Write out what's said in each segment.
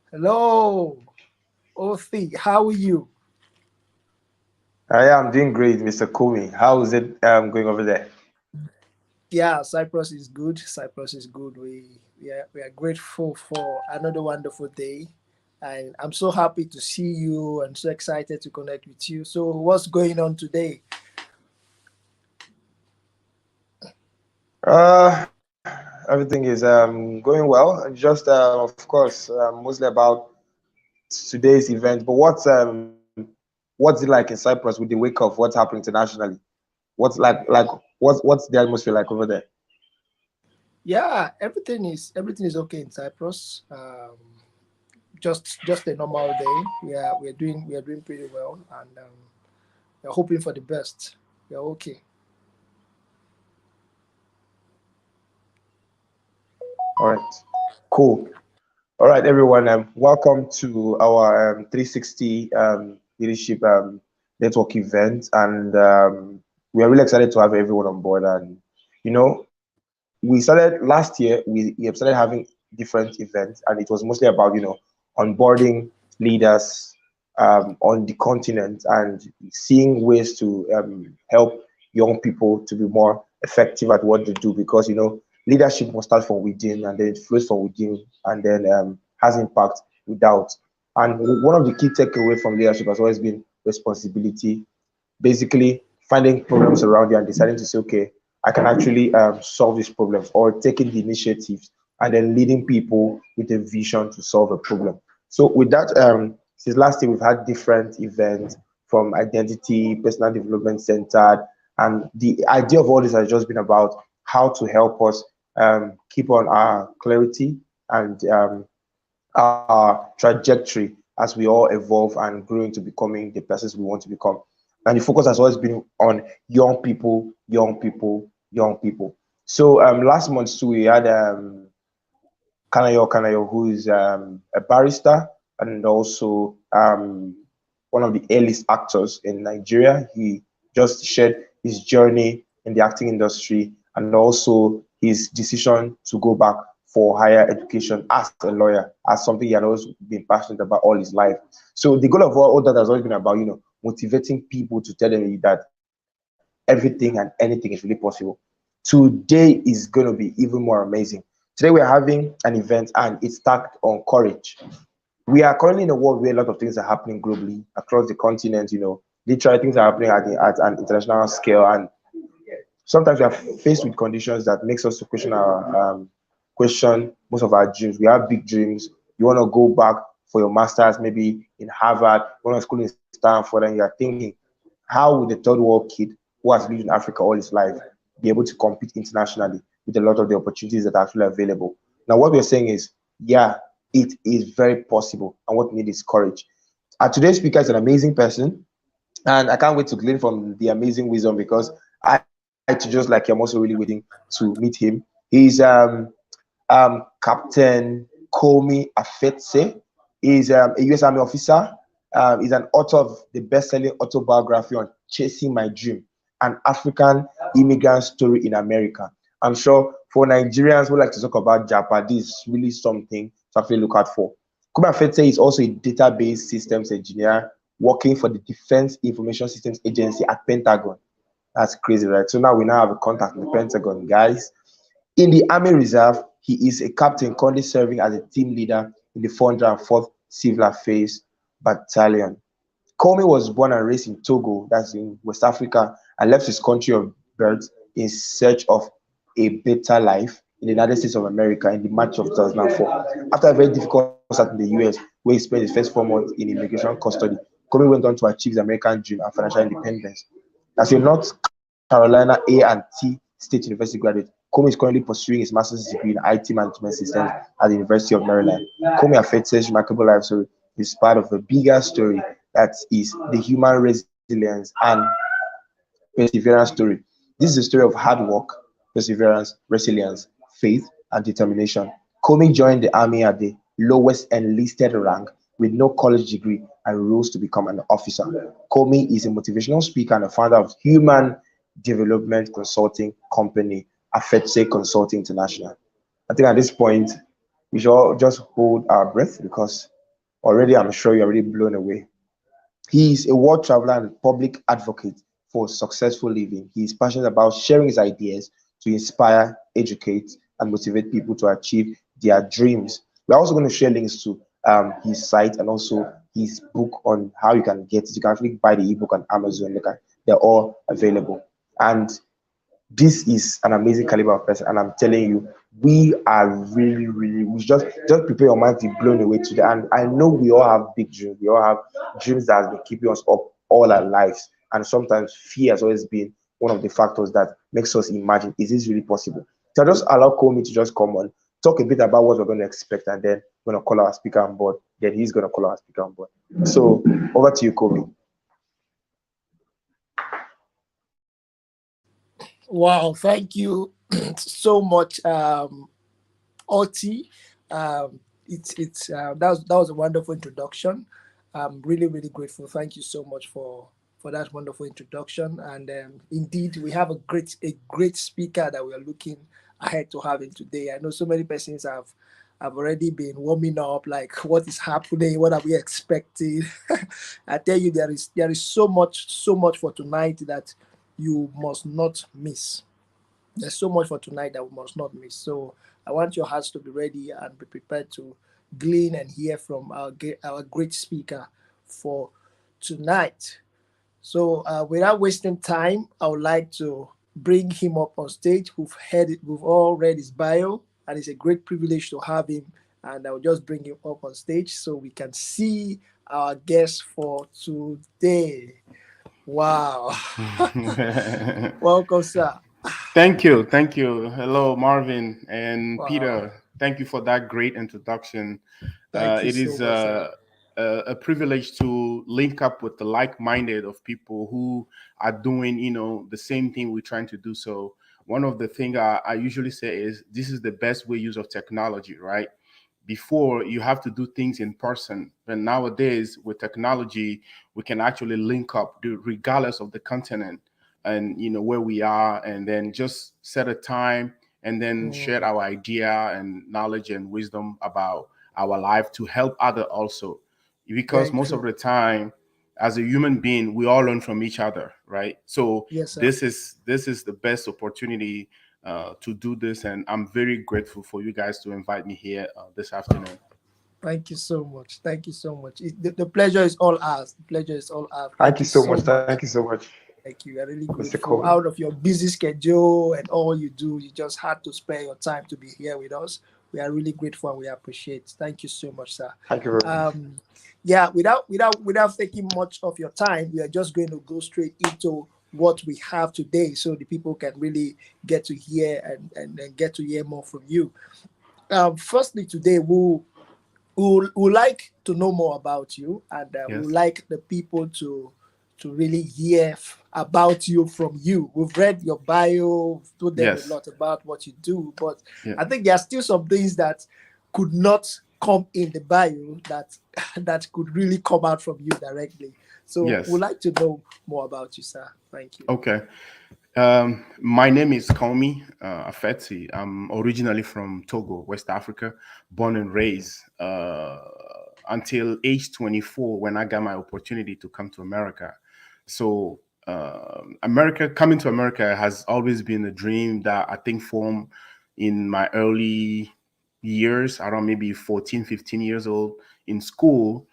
Hello, Othi. How are you? I am doing great, Mr. Komi. How is it going over there? Yeah, Cyprus is good. Cyprus is good. We are grateful for another wonderful day, and I'm so happy to see you and so excited to connect with you. So, what's going on today? Everything is going well. Just of course, mostly about today's event. But what's it like in Cyprus with the wake of what's happening internationally? What's the atmosphere like over there? Yeah, everything is okay in Cyprus. Just a normal day. We are doing pretty well, and we're hoping for the best. We're okay. All right, cool. All right, everyone. Welcome to our 360 leadership network event, and we are really excited to have everyone on board. And we started last year. We have started having different events, and it was mostly about onboarding leaders on the continent and seeing ways to help young people to be more effective at what they do, because leadership must start from within, and then it flows from within, and then has impact without. And one of the key takeaway from leadership has always been responsibility, basically finding problems around you and deciding to say, okay, I can actually solve these problems, or taking the initiatives and then leading people with a vision to solve a problem. So with that, since last year we've had different events from identity, personal development centered, and the idea of all this has just been about how to help us keep on our clarity and our trajectory as we all evolve and grow into becoming the persons we want to become. And the focus has always been on young people, young people, young people. So last month too, we had Kanayo, who is a barrister and also one of the A-list actors in Nigeria. He just shared his journey in the acting industry and also his decision to go back for higher education as a lawyer, as something he had always been passionate about all his life. So the goal of all that has always been about, motivating people to tell them that everything and anything is really possible. Today is going to be even more amazing. Today we're having an event and it's tagged on courage. We are currently in a world where a lot of things are happening globally across the continent. Literally things are happening at an international scale, and sometimes we are faced with conditions that makes us to question most of our dreams. We have big dreams. You want to go back for your masters, maybe in Harvard, you want to school in Stanford, and you are thinking, how would a third world kid who has lived in Africa all his life be able to compete internationally with a lot of the opportunities that are actually available? Now, what we're saying is, yeah, it is very possible, and what we need is courage. Our today's speaker is an amazing person, and I can't wait to glean from the amazing wisdom, because I too, just like you, I'm also really waiting to meet him. He's Captain Komi AFETSE. He's a U.S. Army officer. He's an author of the best-selling autobiography on Chasing My Dream, an African immigrant story in America. I'm sure for Nigerians who like to talk about Japan, this is really something to actually look out for. Komi AFETSE is also a database systems engineer working for the Defense Information Systems Agency at Pentagon. That's crazy, right? So now we now have a contact in the Pentagon, guys. In the Army Reserve, he is a captain currently serving as a team leader in the 404th Civil Affairs Battalion. Komi was born and raised in Togo, that's in West Africa, and left his country of birth in search of a better life in the United States of America in the March of 2004. After a very difficult start in the US, where he spent his first 4 months in immigration custody, Komi went on to achieve his American dream and financial independence. As a North Carolina A&T State University graduate, Komi is currently pursuing his master's degree in IT management systems at the University of Maryland. Komi Afetse's remarkable life story is part of a bigger story that is the human resilience and perseverance story. This is a story of hard work, perseverance, resilience, faith, and determination. Komi joined the army at the lowest enlisted rank with no college degree and rose to become an officer. Komi is a motivational speaker and a founder of human development consulting company, AFETSE Consulting International. I think at this point, we should all just hold our breath, because Already, I'm sure you're already blown away. He is a world traveler and public advocate for successful living. He is passionate about sharing his ideas to inspire, educate, and motivate people to achieve their dreams. We're also going to share links to his site and also his book on how you can get it. You can actually buy the ebook on Amazon. They're all available. And this is an amazing caliber of person, and I'm telling you, we are really we just prepare your mind to be blown away today. And I know we all have big dreams. We all have dreams that has been keeping us up all our lives, and sometimes fear has always been one of the factors that makes us imagine, is this really possible? So I just allow Komi to just come on, talk a bit about what we're going to expect, and then we're going to call our speaker on board. Then he's going to call our speaker on board. So over to you, Komi. Wow, thank you so much, Oti. It's that was a wonderful introduction. I'm really grateful. Thank you so much for that wonderful introduction. And indeed, we have a great speaker that we are looking ahead to having today. I know so many persons have already been warming up, like what is happening, what are we expecting. I tell you, there is so much for tonight that you must not miss. There's so much for tonight that we must not miss. So I want your hearts to be ready and be prepared to glean and hear from our great speaker for tonight. So without wasting time, I would like to bring him up on stage. We've all read his bio, and it's a great privilege to have him. And I will just bring him up on stage so we can see our guest for today. Wow. Welcome, sir. Thank you. Thank you. Hello, Marvin and Wow. Peter. Thank you for that great introduction. Thank you It so is much, sir. a privilege to link up with the like-minded of people who are doing, the same thing we're trying to do. So one of the things I usually say is this is the best way use of technology, right? Before you have to do things in person, but nowadays with technology, we can actually link up regardless of the continent and where we are, and then just set a time and then share Mm, our idea and knowledge and wisdom about our life to help other also, because very most of true. the time as a human being we all learn from each other, right? So Yes, sir. this is the best opportunity to do this, and I'm very grateful for you guys to invite me here this afternoon. Thank you so much. Thank you so much. The pleasure is all ours. The pleasure is all ours. Thank Thank you you so so much. Thank much. you so much, Thank you. We're really Mr. grateful. Komi. Out of your busy schedule and all you do, you just had to spare your time to be here with us. We are really grateful and we appreciate. Thank you so much, sir. Thank you very much. Um, yeah, without taking much of your time, we are just going to go straight into what we have today, so the people can really get to hear and get to hear more from you. Firstly, today we would like to know more about you, and we would Yes. like the people to really hear about you from you. We've read your bio, we've told them a Yes. lot about what you do, but Yeah. I think there are still some things that could not come in the bio that that could really come out from you directly. So we'd Yes. like to know more about you, sir. Thank you. Okay. My name is Komi AFETSE. I'm originally from Togo, West Africa, born and raised until age 24 when I got my opportunity to come to America. So, coming to America has always been a dream that I think formed in my early years, around maybe 14, 15 years old in school,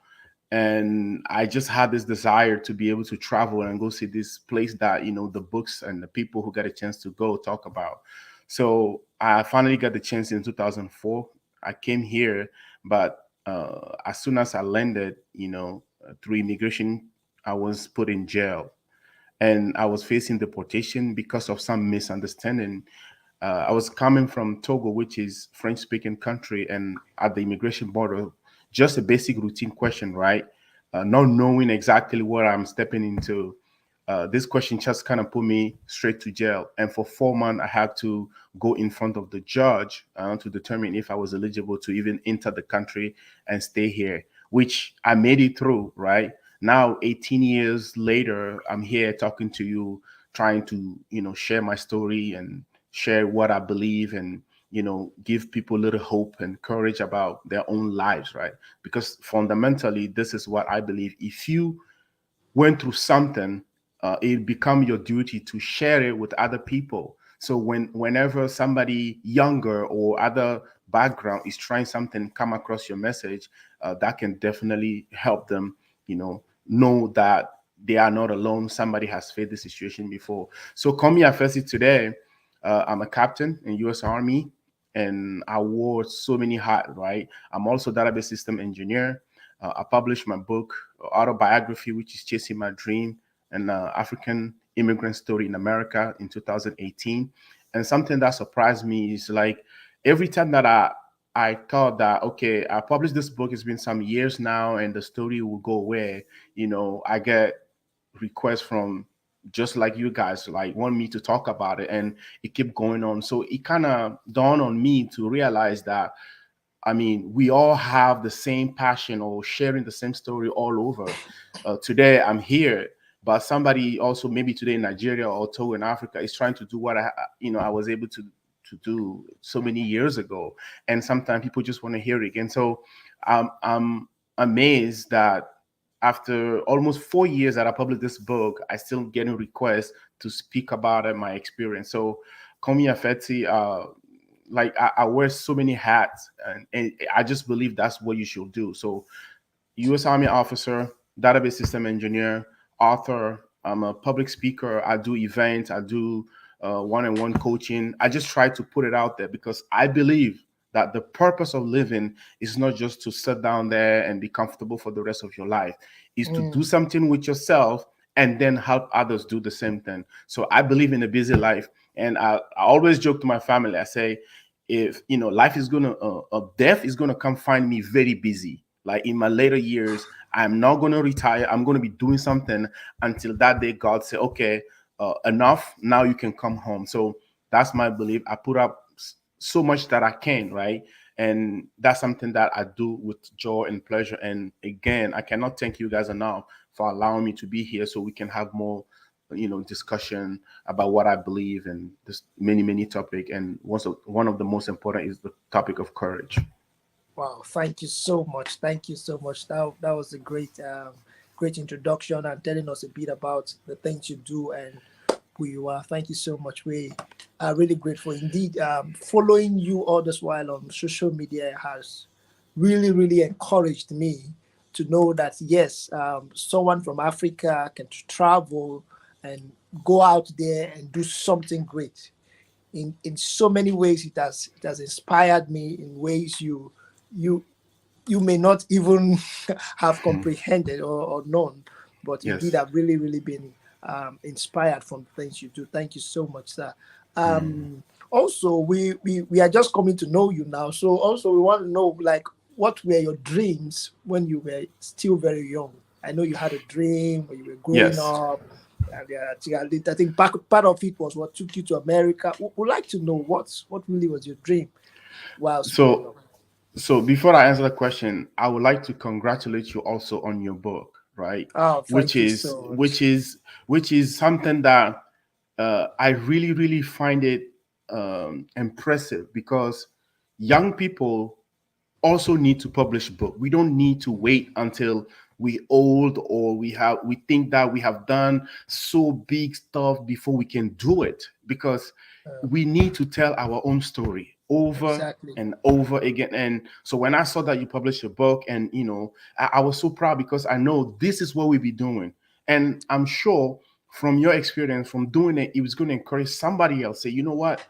and I just had this desire to be able to travel and go see this place that the books and the people who get a chance to go talk about. So I finally got the chance in 2004. I came here, but as soon as I landed, through immigration, I was put in jail and I was facing deportation because of some misunderstanding. I was coming from Togo, which is French-speaking country, and at the immigration border, just a basic routine question, right? Not knowing exactly what I'm stepping into. This question just kind of put me straight to jail, and for 4 months, I had to go in front of the judge to determine if I was eligible to even enter the country and stay here, which I made it through, right? Now, 18 years later, I'm here talking to you, trying to, share my story and share what I believe and, give people a little hope and courage about their own lives, right? Because fundamentally, this is what I believe. If you went through something, it become your duty to share it with other people. So whenever somebody younger or other background is trying something, come across your message, that can definitely help them, know that they are not alone. Somebody has faced this situation before. So Komi Afesi today, I'm a captain in U.S. Army, and I wore so many hats, right? I'm also database system engineer. I published my book, autobiography, which is Chasing My Dream, an African immigrant story in America in 2018. And something that surprised me is like every time that I thought that, okay, I published this book, it's been some years now and the story will go away, I get requests from just like you guys, like want me to talk about it, and it kept going on. So it kind of dawned on me to realize that, I mean, we all have the same passion or sharing the same story all over. Today, I'm here, but somebody also maybe today in Nigeria or Togo in Africa is trying to do what I was able to do so many years ago. And sometimes people just want to hear it again. So I'm amazed that after almost 4 years that I published this book, I still getting requests to speak about it, my experience. So, Komi Afeti, like I wear so many hats, and I just believe that's what you should do. So U.S. Army officer, database system engineer, author. I'm a public speaker. I do events. I do one-on-one coaching. I just try to put it out there because I believe that the purpose of living is not just to sit down there and be comfortable for the rest of your life. Is to do Mm. something with yourself and then help others do the same thing. So I believe in a busy life, and I always joke to my family. I say, if life is gonna, death is gonna come find me very busy, like in my later years, I'm not going to retire. I'm going to be doing something until that day God say, okay, enough, now you can come home. So that's my belief. I put up so much that I can, right? And that's something that I do with joy and pleasure. And again, I cannot thank you guys enough for allowing me to be here so we can have more discussion about what I believe in this many topic. And one of the most important is the topic of courage. Wow, thank you so much. Thank you so much. That was a great introduction and telling us a bit about the things you do and who you are. Thank you so much. We are really grateful indeed. Following you all this while on social media has really encouraged me to know that yes, someone from Africa can travel and go out there and do something great. In so many ways, it has inspired me in ways you you may not even have comprehended or known, but indeed Yes. I've really been inspired from the things you do. Thank you so much, sir. Also, we are just coming to know you now, so also we want to know, like, what were your dreams when you were still very young? I know you had a dream when you were growing Yes. up. And I think part of it was what took you to America. Would like to know what really was your dream whilst growing So, up. before I answer the question, I would like to congratulate you also on your book, right? Oh, Which thank you is so much. which is which is something that I really find it impressive, because young people also need to publish book. We don't need to wait until we old, or we think that we have done so big stuff before we can do it, because we need to tell our own story over Exactly. and over again. And so when I saw that you published a book, and I was so proud, because I know this is what we be doing. And I'm sure from your experience from doing it, it was going to encourage somebody else. Say, you know what,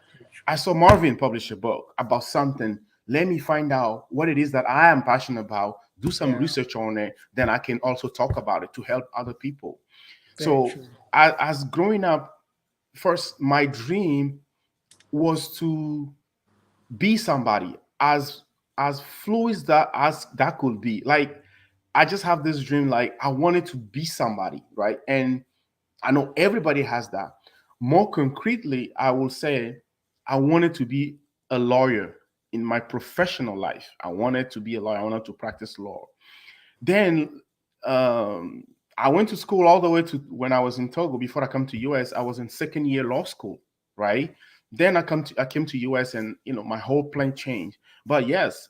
I saw Marvin publish a book about something. Let me find out what it is that I am passionate about, do some Yeah, research on it, then I can also talk about it to help other people. very So, true. as growing up, first, my dream was to be somebody, as fluid that as that could be. Like, I just have this dream, like I wanted to be somebody, right? And I know everybody has that. More concretely, I will say I wanted to be a lawyer in my professional life. I wanted to be a lawyer. I wanted to practice law. Then I went to school all the way to when I was in Togo. Before I come to US, I was in second year law school, right? Then I came to US, and my whole plan changed. But yes,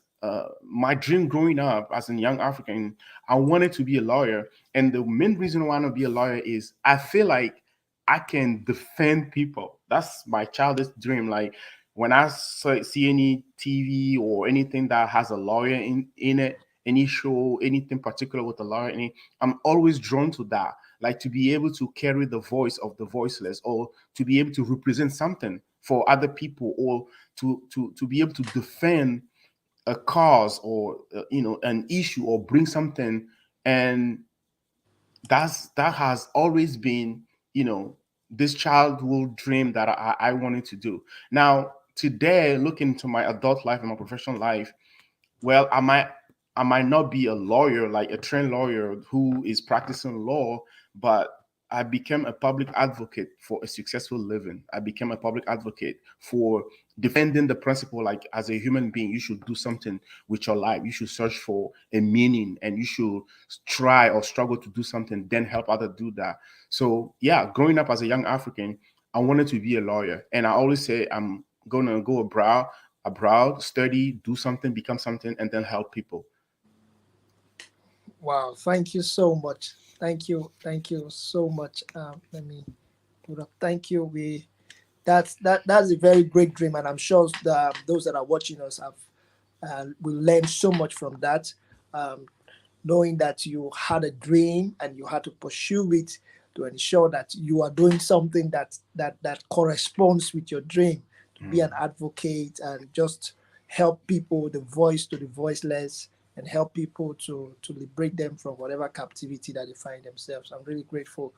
my dream growing up as a young African, I wanted to be a lawyer. And the main reason why I want to be a lawyer is I feel like I can defend people. That's my childish dream. Like when I see any TV or anything that has a lawyer in it, any show, anything particular with a lawyer in it, I'm always drawn to that. Like to be able to carry the voice of the voiceless, or to be able to represent something for other people, or to be able to defend a cause, or an issue, or bring something. And that has always been, this childhood dream that I wanted to do. Now today, looking into my adult life and my professional life, well, I might not be a lawyer, like a trained lawyer who is practicing law, but I became a public advocate for a successful living. I became a public advocate for defending the principle, like as a human being, you should do something with your life. You should search for a meaning, and you should try or struggle to do something, then help others do that. So yeah, growing up as a young African, I wanted to be a lawyer. And I always say I'm gonna go abroad, study, do something, become something, and then help people. Wow, thank you so much. Thank you so much. Let me put up. Thank you. That's a very great dream, and I'm sure those that are watching us have will learn so much from that. Um, Knowing that you had a dream and you had to pursue it to ensure that you are doing something that corresponds with your dream, to be an Mm. advocate and just help people, the voice to the voiceless, and help people to liberate them from whatever captivity that they find themselves. I'm really grateful.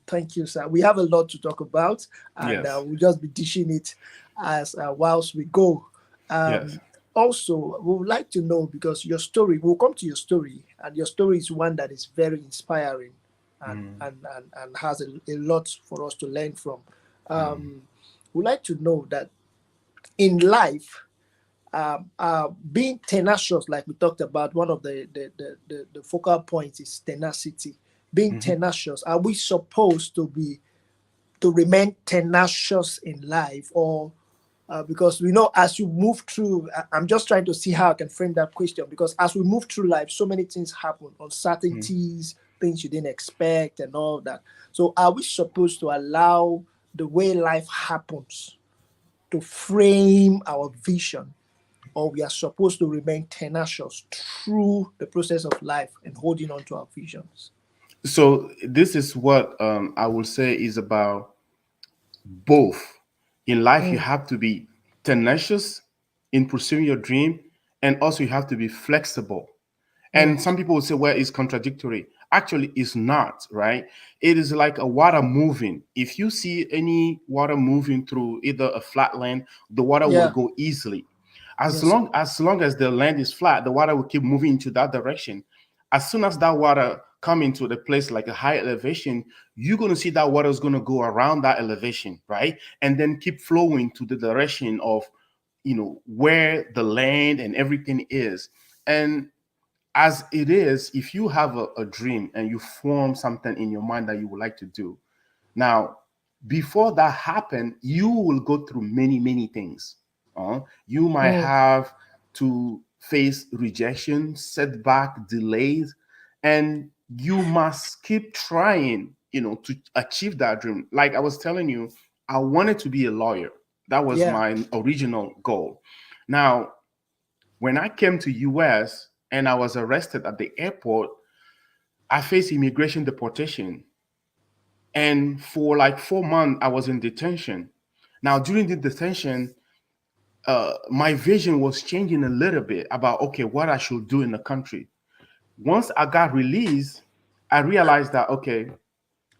Thank you, sir. We have a lot to talk about, and Yes. we'll just be dishing it as whilst we go. Yes. Um, Also, we would like to know, because your story, we'll come to your story, and your story is one that is very inspiring, and Mm. has a lot for us to learn from. Mm. We'd like to know that in life, being tenacious, like we talked about, one of the focal points is tenacity. Being Mhm. tenacious, are we supposed to remain tenacious in life, or because we know as you move through, I'm just trying to see how I can frame that question, because as we move through life, so many things happen, Mm. uncertainties, things you didn't expect, and all that. So, are we supposed to allow the way life happens to frame our vision, or we are supposed to remain tenacious through the process of life and holding on to our visions? So this is what I will say is about both. In life, you Mm, have to be tenacious in pursuing your dream, and also you have to be flexible. And mm, some people will say, well, it's contradictory. Actually, it's not, right? It is like a water moving. If you see any water moving through either a flat land, the water will yeah. go easily. As Yes, sir. long as long as the land is flat, the water will keep moving into that direction. As soon as that water come into the place like a high elevation, you're going to see that water is going to go around that elevation, right? And then keep flowing to the direction of, where the land and everything is. And as it is, if you have a dream and you form something in your mind that you would like to do, now before that happen, you will go through many many things. You might Mm, have to face rejection, setback, delays, and you must keep trying, to achieve that dream. Like I was telling you, I wanted to be a lawyer. That was yeah. my original goal. Now when I came to US and I was arrested at the airport, I faced immigration deportation. And for like 4 months, I was in detention. Now, during the detention, my vision was changing a little bit about, okay, what I should do in the country. Once I got released, I realized that, okay,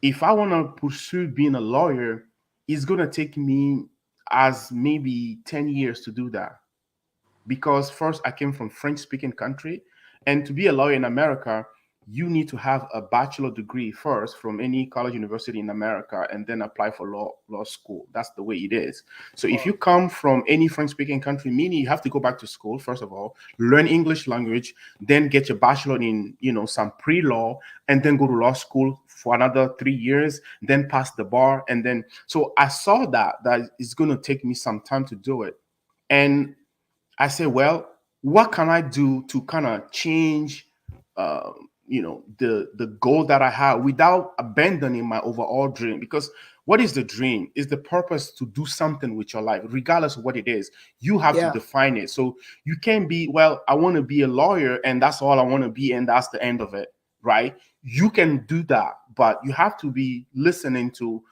if I want to pursue being a lawyer, it's going to take me as maybe 10 years to do that. Because first I came from French speaking country, and to be a lawyer in America, you need to have a bachelor degree first from any college university in America and then apply for law school. That's the way it is. So if you Wow. come from any French speaking country, meaning you have to go back to school first of all, learn English language, then get your bachelor in, some pre-law, and then go to law school for another 3 years, then pass the bar. And then so I saw that it's going to take me some time to do it. And I say, well, what can I do to kind of change, the goal that I have without abandoning my overall dream? Because what is the dream? Is the purpose to do something with your life, regardless of what it is. You have to Yeah. define it. So you can't be, well, I want to be a lawyer, and that's all I want to be, and that's the end of it, right? You can do that, but you have to be listening to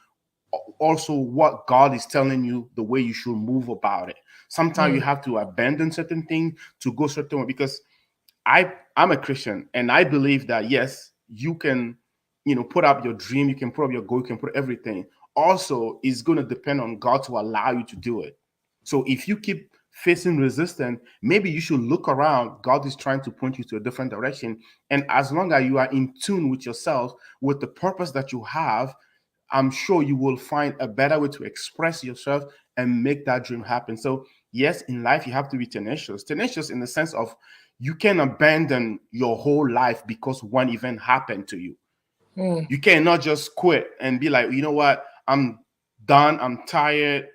also what God is telling you, the way you should move about it. Sometimes you Mm. have to abandon certain things to go certain way, because I'm a Christian, and I believe that yes, you can, put up your dream, you can put up your goal, you can put everything. Also, it's going to depend on God to allow you to do it. So if you keep facing resistance, maybe you should look around. God is trying to point you to a different direction. And as long as you are in tune with yourself, with the purpose that you have, I'm sure you will find a better way to express yourself and make that dream happen. So, yes, in life, you have to be tenacious. Tenacious in the sense of you can abandon your whole life because one event happened to you. Mm. You cannot just quit and be like, you know what, I'm done, I'm tired.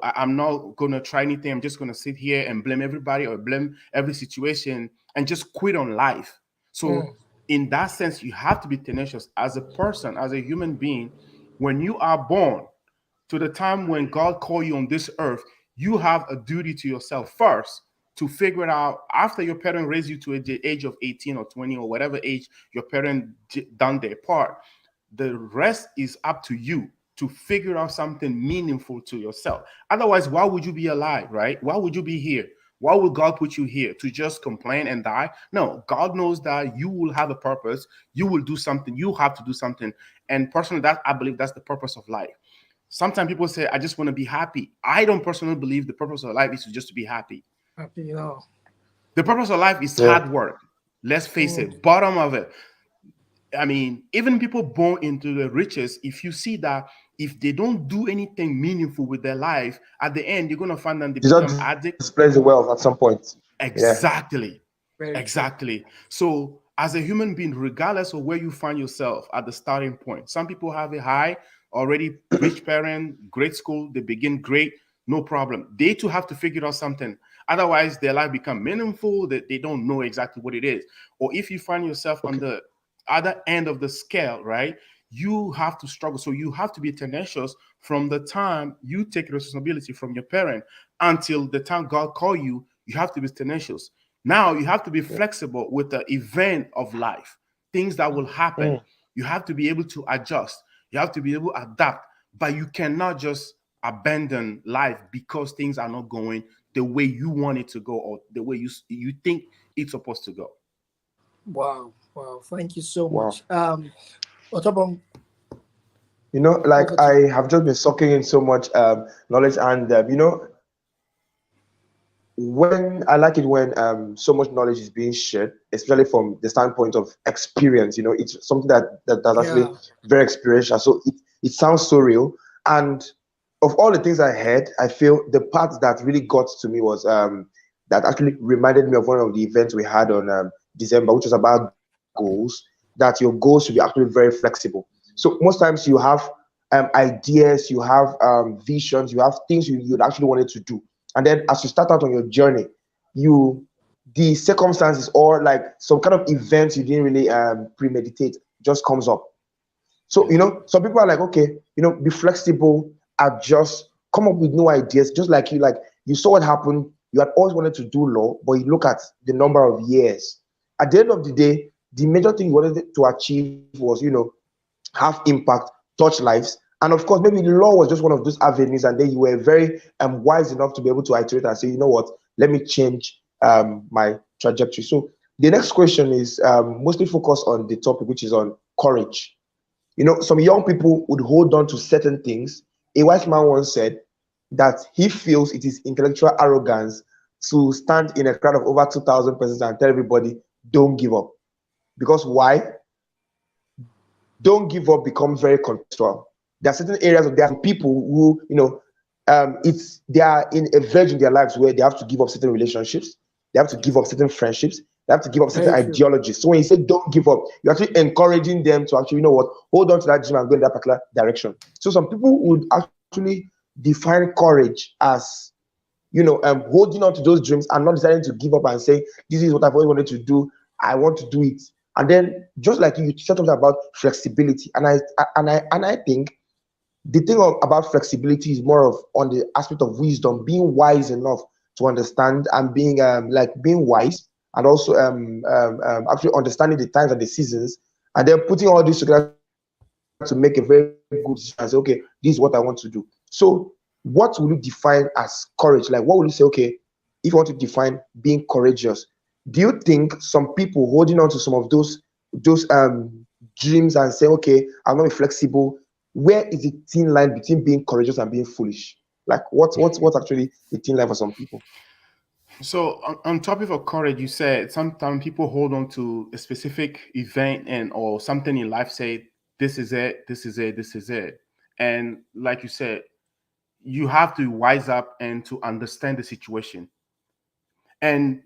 I'm not going to try anything. I'm just going to sit here and blame everybody or blame every situation and just quit on life. So, Mm. in that sense, you have to be tenacious as a person, as a human being. When you are born, to the time when God called you on this earth, you have a duty to yourself first to figure it out after your parent raised you to the age of 18 or 20 or whatever age your parent done their part. The rest is up to you to figure out something meaningful to yourself. Otherwise, why would you be alive, right? Why would you be here? Why would God put you here to just complain and die? No, God knows that you will have a purpose. You will do something. You have to do something. And personally, that I believe that's the purpose of life. Sometimes people say, I just want to be happy. I don't personally believe the purpose of life is just to be happy. Happy, you know. The purpose of life is Yeah. hard work. Let's face Mm. it, bottom of it. I mean, even people born into the riches, if you see that if they don't do anything meaningful with their life, at the end, you're going to find them they It just become addict. displays the wealth at some point. Yeah. Exactly. Very true. Exactly. So, as a human being, regardless of where you find yourself at the starting point, some people have a high, already rich parent, great school, they begin great, no problem. They too have to figure out something. Otherwise, their life become meaningful, that they don't know exactly what it is. Or if you find yourself on Okay. the other end of the scale, right? You have to struggle. So you have to be tenacious from the time you take responsibility from your parent until the time God call you. You have to be tenacious. Now you have to be Yeah. flexible with the event of life, things that will happen. Mm. You have to be able to adjust. You have to be able to adapt, but you cannot just abandon life because things are not going the way you want it to go or the way you think it's supposed to go. Wow. Wow. Thank you so Wow. much. Otobong, Like over to you. I have just been sucking in so much knowledge, and when I like it when so much knowledge is being shared, especially from the standpoint of experience. It's something that's actually Yeah. very experiential. So it sounds so real. And of all the things I heard, I feel the part that really got to me was that actually reminded me of one of the events we had on December, which was about goals. That your goals should be actually very flexible. So most times you have ideas, you have visions, you have things you'd actually wanted to do, and then as you start out on your journey, you the circumstances or like some kind of events you didn't really premeditate just comes up. So Yes. some people are like, okay, be flexible, adjust, come up with new ideas. Just like you saw what happened. You had always wanted to do law, but you look at the number of years. At the end of the day, the major thing you wanted to achieve was, have impact, touch lives. And of course, maybe law was just one of those avenues, and then you were very wise enough to be able to iterate and say, you know what, let me change my trajectory. So the next question is mostly focused on the topic, which is on courage. Some young people would hold on to certain things. A wise man once said that he feels it is intellectual arrogance to stand in a crowd of over 2,000 persons and tell everybody, don't give up. Because why? Don't give up becomes very contextual. There are certain areas of there are some people who, it's they are in a verge in their lives where they have to give up certain relationships, they have to give up certain friendships, they have to give up certain Very true. ideologies. So when you say don't give up, you're actually encouraging them to actually, hold on to that dream and go in that particular direction. So some people would actually define courage as holding on to those dreams and not deciding to give up and say, this is what I've always wanted to do. I want to do it. And then just like you said something about flexibility. And I think the thing about flexibility is more of on the aspect of wisdom, being wise enough to understand and being being wise and also actually understanding the times and the seasons and then putting all this together to make a very good decision and say, okay, this is what I want to do. So what will you define as courage? Like what will you say, okay, if you want to define being courageous, do you think some people holding on to some of those dreams and saying, okay, I'm not flexible, where is the thin line between being courageous and being foolish? Like what's actually the thin line for some people? So on topic of courage, you said sometimes people hold on to a specific event and or something in life, say this is it, this is it, this is it. And like you said, you have to wise up and to understand the situation. And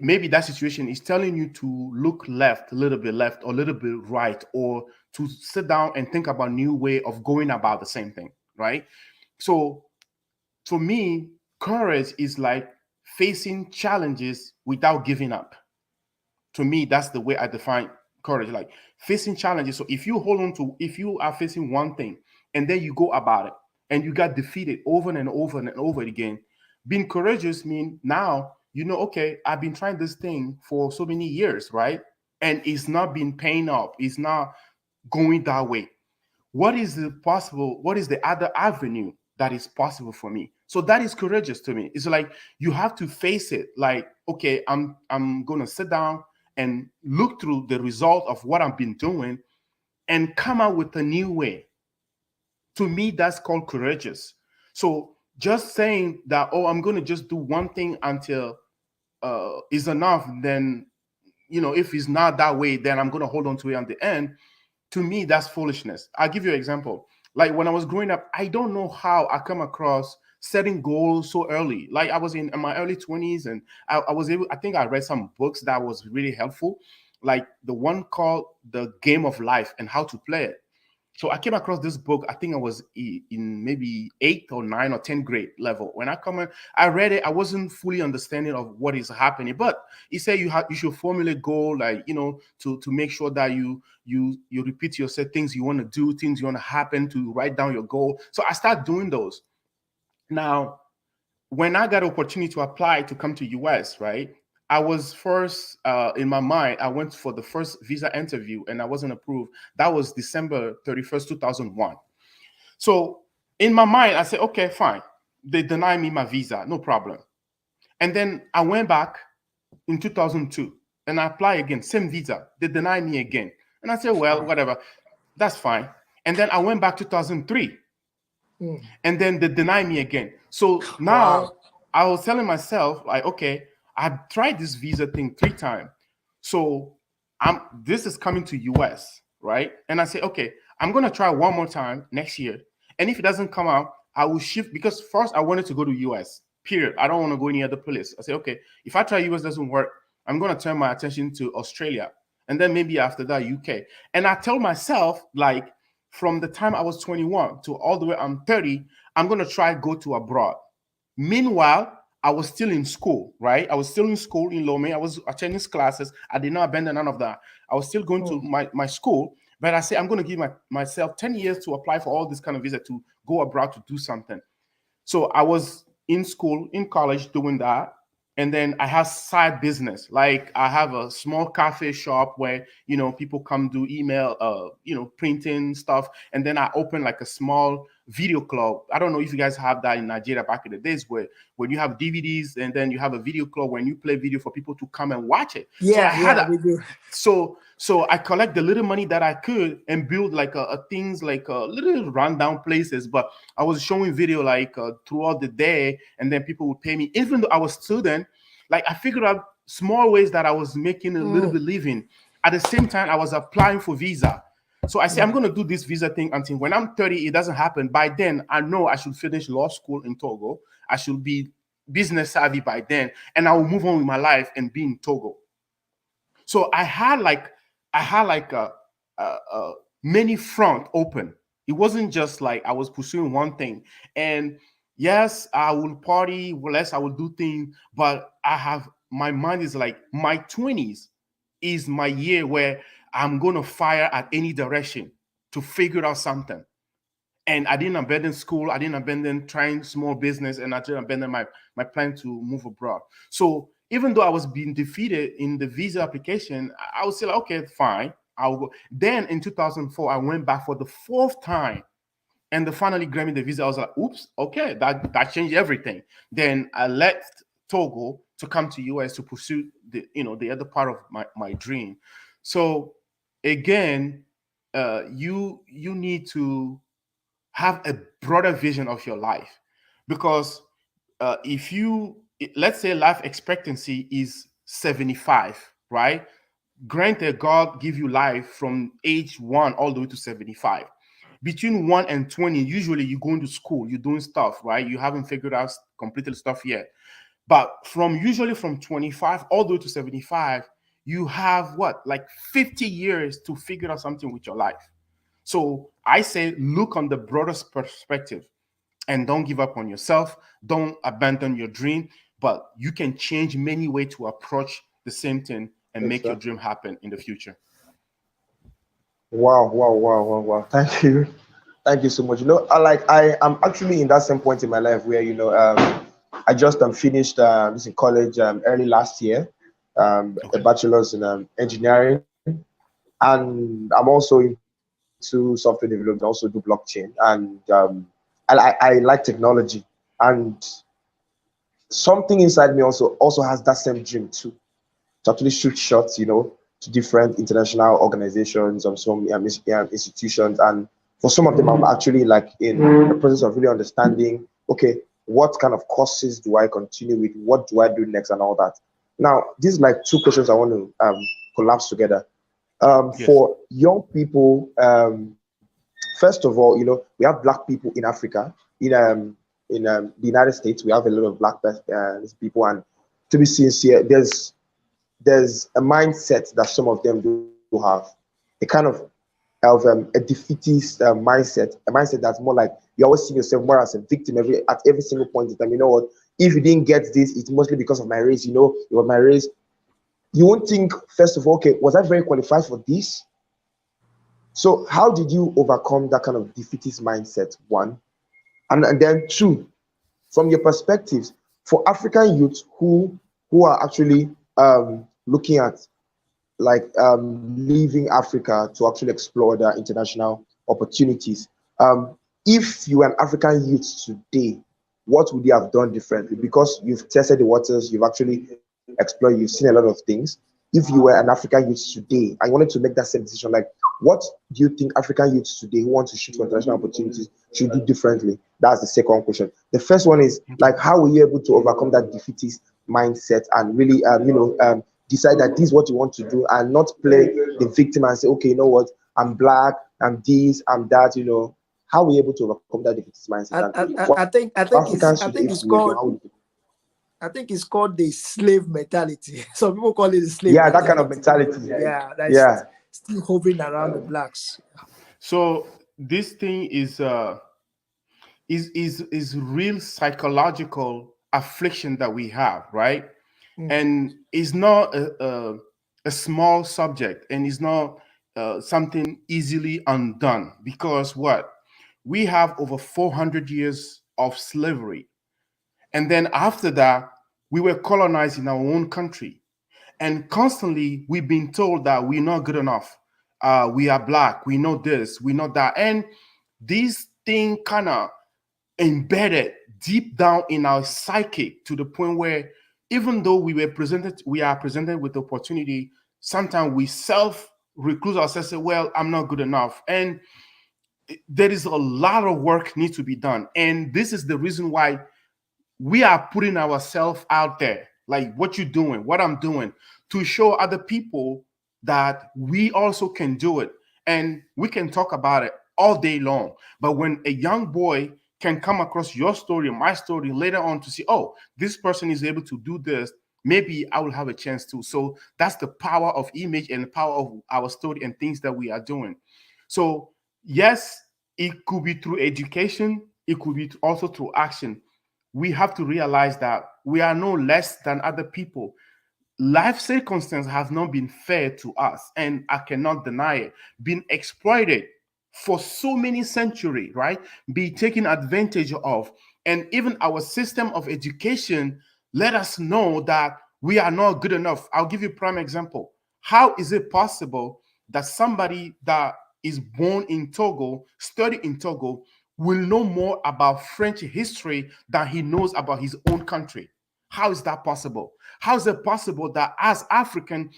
maybe that situation is telling you to look left, a little bit left, or a little bit right, or to sit down and think about new way of going about the same thing, right? So for me, courage is like facing challenges without giving up. To me, that's the way I define courage, like facing challenges. So if you hold on to, if you are facing one thing and then you go about it and you got defeated over and over and over again, being courageous mean now, okay, I've been trying this thing for so many years, right? And it's not been paying off. It's not going that way. What is the other avenue that is possible for me? So that is courageous to me. It's like you have to face it, like, okay, I'm gonna sit down and look through the result of what I've been doing and come out with a new way. To me, that's called courageous. So just saying that, oh, I'm gonna just do one thing until is enough, then if it's not that way, then I'm gonna hold on to it at the end. To me, that's foolishness. I'll give you an example. Like when I was growing up, I don't know how I come across setting goals so early. Like I was in my early 20s and I was able, I think I read some books that was really helpful. Like the one called The Game of Life and How to Play It. So I came across this book. I think I was in maybe 8th or 9th or 10th grade level. When I come in, I read it. I wasn't fully understanding of what is happening, but he said you should formulate goal, like to make sure that you repeat yourself things you want to do, things you want to happen, to write down your goal. So I start doing those. Now, when I got opportunity to apply to come to US, right? I was first in my mind. I went for the first visa interview and I wasn't approved. That was December 31st, 2001. So in my mind, I said, okay, fine. They deny me my visa, no problem. And then I went back in 2002 and I applied again, same visa. They deny me again. And I said, well, whatever, that's fine. And then I went back 2003 Mm. and then they deny me again. So now Wow. I was telling myself, like, okay, I've tried this visa thing 3 times. So this is coming to US, right? And I say, okay, I'm gonna try one more time next year. And if it doesn't come out, I will shift, because first I wanted to go to US, period. I don't want to go any other place. I say, okay, if I try US doesn't work, I'm gonna turn my attention to Australia. And then maybe after that, UK. And I tell myself, like, from the time I was 21 to all the way I'm 30, I'm gonna try go to abroad. Meanwhile, I was still in school, right? I was still in school in Lome. I was attending classes. I did not abandon none of that. I was still going to Mm. my school, but I say I'm going to give myself 10 years to apply for all this kind of visa to go abroad to do something. So I was in school, in college doing that. And then I have side business. Like I have a small cafe shop where, people come do email, printing stuff. And then I open like a small video club. I don't know if you guys have that in Nigeria back in the days, where when you have DVDs and then you have a video club when you play video for people to come and watch it. So I Yeah, had yeah, a, we do. so I collect the little money that I could and build like a things like little rundown places. But I was showing video like throughout the day, and then people would pay me. Even though I was student, like I figured out small ways that I was making a little Mm. bit living. At the same time, I was applying for visa. So I say I'm going to do this visa thing until when I'm 30, it doesn't happen. By then, I know I should finish law school in Togo. I should be business savvy by then, and I will move on with my life and be in Togo. So I had like a many front open. It wasn't just like I was pursuing one thing. And yes, I will party, less I will do things, but I have my mind is like my 20s is my year where I'm gonna fire at any direction to figure out something. And I didn't abandon school. I didn't abandon trying small business, and I didn't abandon my plan to move abroad. So even though I was being defeated in the visa application, I was still like, okay, fine, I'll go. Then in 2004, I went back for the fourth time, and they finally granted me the visa. I was like, oops, okay, that changed everything. Then I left Togo to come to US to pursue the other part of my dream. So again, you need to have a broader vision of your life, because if you let's say life expectancy is 75, right? Granted, God give you life from age 1 all the way to 75. Between 1 and 20, usually you're going to school, you're doing stuff, right? You haven't figured out completed stuff yet. But from 25 all the way to 75, you have what, like 50 years to figure out something with your life. So I say, look on the broadest perspective and don't give up on yourself. Don't abandon your dream, but you can change many ways to approach the same thing and make your Exactly. dream happen in the future. Wow, wow, wow, wow, wow. Thank you. Thank you so much. I am actually in that same point in my life where, I just finished this in college early last year, a Okay. bachelor's in engineering, and I'm also into software development, also do blockchain, and I like technology, and something inside me also has that same dream too, to actually shoot shots, to different international organizations and some institutions. And for some of them, I'm actually like in the process of really understanding, okay, what kind of courses do I continue with? What do I do next and all that? Now, these are like two questions I want to collapse together. Yes. For young people, first of all, we have black people in Africa, in the United States. We have a lot of black people, and to be sincere, there's a mindset that some of them do have, a kind of a defeatist mindset, a mindset that's more like you always see yourself more as a victim at every single point in time. You know what? If you didn't get this, it's mostly because of my race. It was my race. You won't think first of all, okay, was I very qualified for this? So how did you overcome that kind of defeatist mindset? One, and then two, from your perspectives, for African youth who are actually looking at like leaving Africa to actually explore the international opportunities. If you were an African youth today, what would you have done differently? Because you've tested the waters, you've actually explored, you've seen a lot of things. If you were an African youth today, I wanted to make that same decision. Like, what do you think African youths today who want to shoot for international opportunities should do differently? That's the second question. The first one is Okay. like, how were you able to overcome that defeatist mindset and really, decide that this is what you want to do and not play the victim and say, okay, you know what, I'm black, I'm this, I'm that, how are we able to overcome that defeatist mindset? I, I, And I for I think I think it's Africans I today, think if it's we were to, called how would we? I think it's called the slave mentality. Some people call it the slave Yeah, that kind of mentality. mentality. Yeah, that's Yeah, still hovering around the blacks. So this thing is real psychological affliction that we have, right? Mm. And it's not a small subject, and it's not something easily undone, because what, we have over 400 years of slavery, and then after that we were colonized in our own country, and constantly we've been told that we're not good enough. We are black, we know this, we know that, and this thing kind of embedded deep down in our psyche, to the point where even though we are presented with opportunity, sometimes we self recluse ourselves, say, well, I'm not good enough. And there is a lot of work needs to be done, and this is the reason why we are putting ourselves out there, like what you're doing, what I'm doing, to show other people that we also can do it, and we can talk about it all day long. But when a young boy can come across your story, my story later on, to see, oh, this person is able to do this, maybe I will have a chance to. So that's the power of image and the power of our story and things that we are doing. So yes, it could be through education, it could be also through action. We have to realize that we are no less than other people. Life circumstances have not been fair to us, and I cannot deny it. Been exploited for so many centuries, right? Be taken advantage of. And even our system of education let us know that we are not good enough. I'll give you a prime example. How is it possible that somebody that is born in Togo, study in Togo, will know more about French history than he knows about his own country? How is that possible? How is it possible that as African,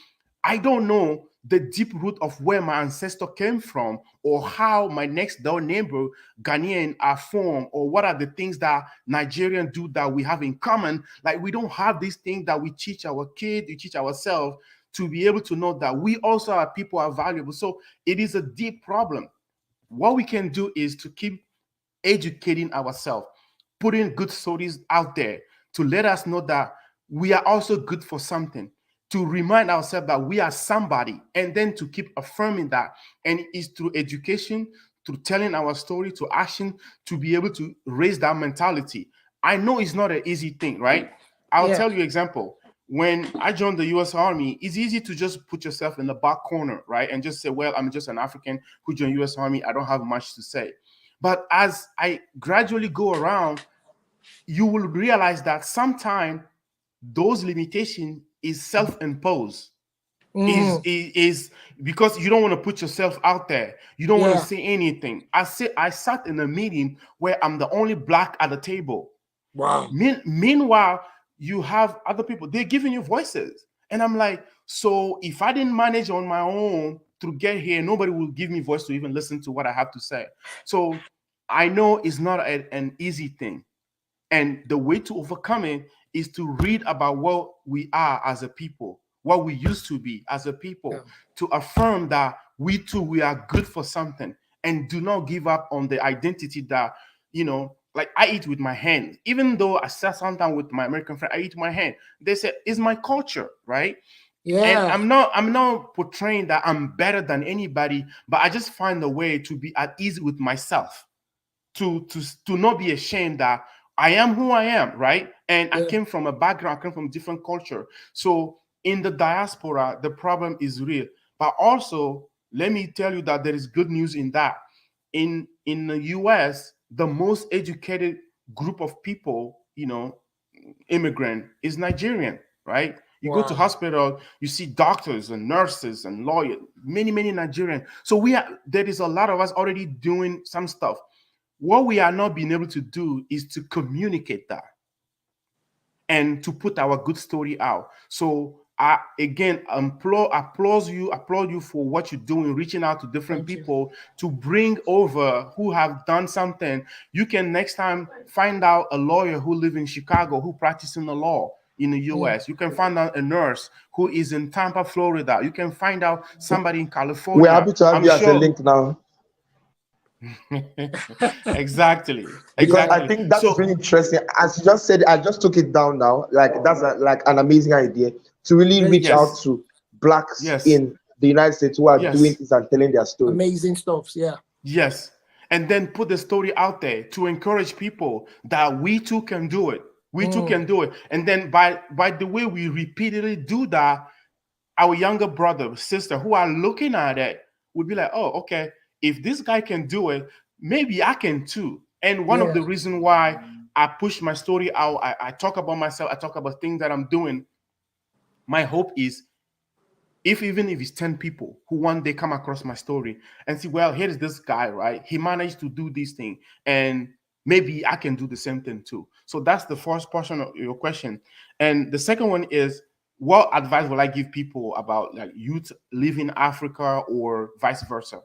I don't know the deep root of where my ancestor came from, or how my next door neighbor Ghanaian are formed, or what are the things that Nigerians do that we have in common? Like, we don't have these things that we teach our kids, we teach ourselves, to be able to know that we also are people are valuable. So it is a deep problem. What we can do is to keep educating ourselves, putting good stories out there to let us know that we are also good for something, to remind ourselves that we are somebody, and then to keep affirming that. And it's through education, through telling our story, to action, to be able to raise that mentality. I know it's not an easy thing, right? I'll Yeah. tell you example. When I joined the US Army, it's easy to just put yourself in the back corner, right? And just say, well, I'm just an African who joined US Army. I don't have much to say. But as I gradually go around, you will realize that sometimes those limitations is self-imposed. Is, Mm. is because you don't want to put yourself out there. You don't want to Yeah. say anything. I sat in a meeting where I'm the only black at the table. Wow. Meanwhile, you have other people, they're giving you voices. And I'm like, so if I didn't manage on my own to get here, nobody will give me voice to even listen to what I have to say. So I know it's not an easy thing. And the way to overcome it is to read about what we are as a people, what we used to be as a Yeah. people, to affirm that we too, we are good for something, and do not give up on the identity that, like I eat with my hand. Even though I sat sometimes with my American friend, I eat with my hand. They say, it's my culture, right? And Yeah. I'm not portraying that I'm better than anybody, but I just find a way to be at ease with myself, to not be ashamed that I am who I am, right? And I Yeah. came from a background, I came from different culture. So in the diaspora, the problem is real. But also, let me tell you that there is good news in that. In the US, the most educated group of people, immigrant, is Nigerian, right? You go to Wow. hospital, you see doctors and nurses and lawyers, many Nigerian. So there is a lot of us already doing some stuff. What we are not being able to do is to communicate that and to put our good story out. So I again applaud you for what you're doing, reaching out to different Thank you. people to bring over who have done something. You can next time find out a lawyer who live in Chicago who practicing the law in the Mm. US. You can find out a nurse who is in Tampa, Florida. You can find out somebody in We're California. happy to have I'm you as a sure. link now, Exactly, because I exactly. think that is So really interesting. As you just said, I just took it down now. Like that's like an amazing idea to really Very reach true. out yes, to blacks yes, in the United States who are doing yes, this and telling their story. Amazing stuff. Yeah. yes. And then put the story out there to encourage people that we too can do it. We too Mm. can do it. And then by the way we repeatedly do that, our younger brother, sister who are looking at it would be like, oh, okay, if this guy can do it, maybe I can too. And one of Yeah. the reasons why I push my story out, I talk about myself, I talk about things that I'm doing. My hope is, if even if it's 10 people who one day come across my story and see, well, here's this guy, right? He managed to do this thing, and maybe I can do the same thing too. So that's the first portion of your question. And the second one is, what advice will I give people about like youth leaving Africa or vice versa?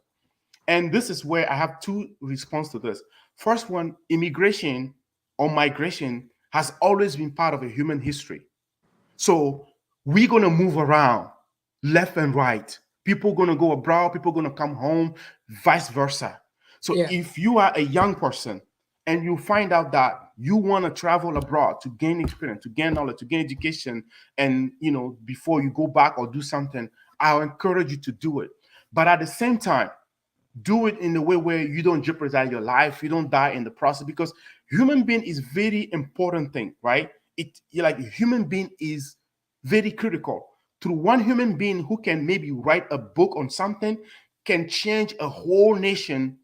And this is where I have two responses to this. First one, immigration or migration has always been part of a human history. So we're going to move around left and right. People going to go abroad, people going to come home, vice versa. So Yeah. if you are a young person and you find out that you want to travel abroad to gain experience, to gain knowledge, to gain education, and before you go back or do something, I'll encourage you to do it. But at the same time, do it in a way where you don't jeopardize your life, you don't die in the process, because human being is very important thing, right? Like human being is very critical. Through one human being who can maybe write a book on something can change a whole nation,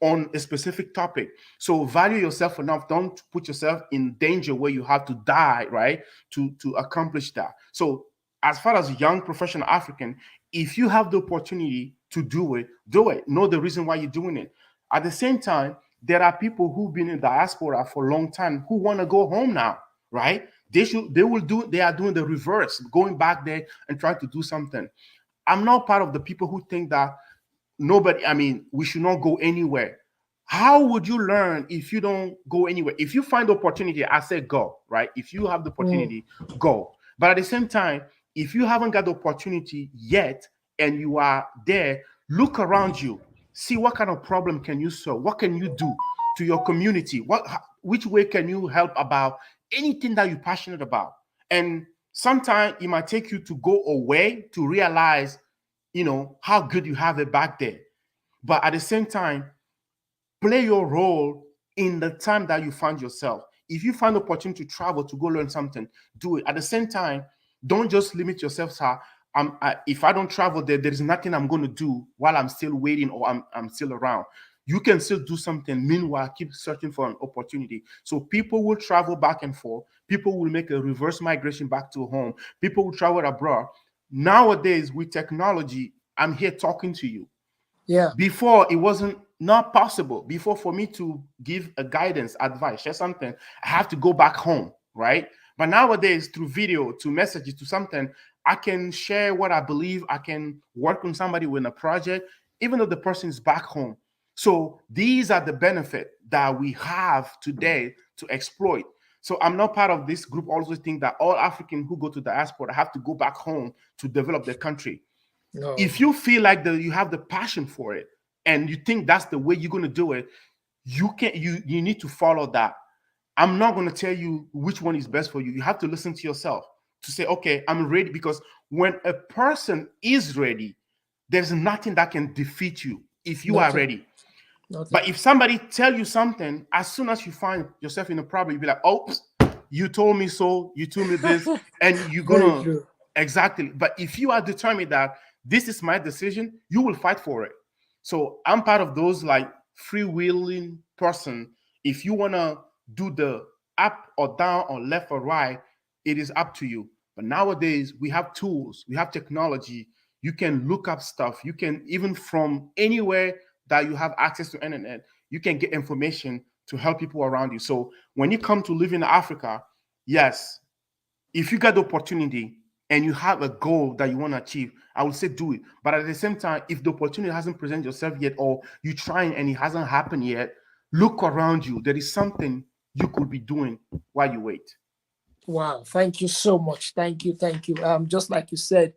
on a specific topic. So value yourself enough. Don't put yourself in danger where you have to die, right? To accomplish that. So as far as young professional African, if you have the opportunity to do it, do it. Know the reason why you're doing it. At the same time, there are people who've been in diaspora for a long time who want to go home now, right? They are doing the reverse, going back there and trying to do something. I'm not part of the people who think that we should not go anywhere. How would you learn if you don't go anywhere? If you find the opportunity, I say go, right? If you have the Mm. opportunity, go. But at the same time, if you haven't got the opportunity yet and you are there, look around you, see what kind of problem can you solve, what can you do to your community, which way can you help about anything that you're passionate about. And sometimes it might take you to go away to realize how good you have it back there. But at the same time, play your role in the time that you find yourself. If you find opportunity to travel to go learn something, do it. At the same time, don't just limit yourself. Sir, if I don't travel there, there is nothing I'm going to do while I'm still waiting or I'm still around. You can still do something. Meanwhile, keep searching for an opportunity. So people will travel back and forth. People will make a reverse migration back to home. People will travel abroad. Nowadays, with technology, I'm here talking to you. Yeah. Before it wasn't not possible. Before, for me to give a guidance, advice, share something, I have to go back home, right? But nowadays, through video, to messages, to something, I can share what I believe. I can work with somebody with a project, even though the person is back home. So these are the benefit that we have today to exploit. So I'm not part of this group. Also think that all African who go to diaspora have to go back home to develop their country. No. If you feel like you have the passion for it and you think that's the way you're going to do it, you need to follow that. I'm not going to tell you which one is best for you. You have to listen to yourself to say, okay, I'm ready. Because when a person is ready, there's nothing that can defeat you if you are Nothing. ready. Nothing. But if somebody tell you something, as soon as you find yourself in a problem, you'll be like, oh, you told me so, you told me this, and you're Very gonna true. exactly. But if you are determined that this is my decision, you will fight for it. So I'm part of those like freewheeling person. If you wanna do the up or down or left or right, it is up to you. But nowadays we have tools, we have technology. You can look up stuff. You can even from anywhere that you have access to internet, you can get information to help people around you. So when you come to live in Africa, yes, if you got the opportunity and you have a goal that you want to achieve, I would say do it. But at the same time, if the opportunity hasn't presented yourself yet, or you're trying and it hasn't happened yet, look around you. There is something you could be doing while you wait. Wow. Thank you so much. Thank you. Thank you. Just like you said,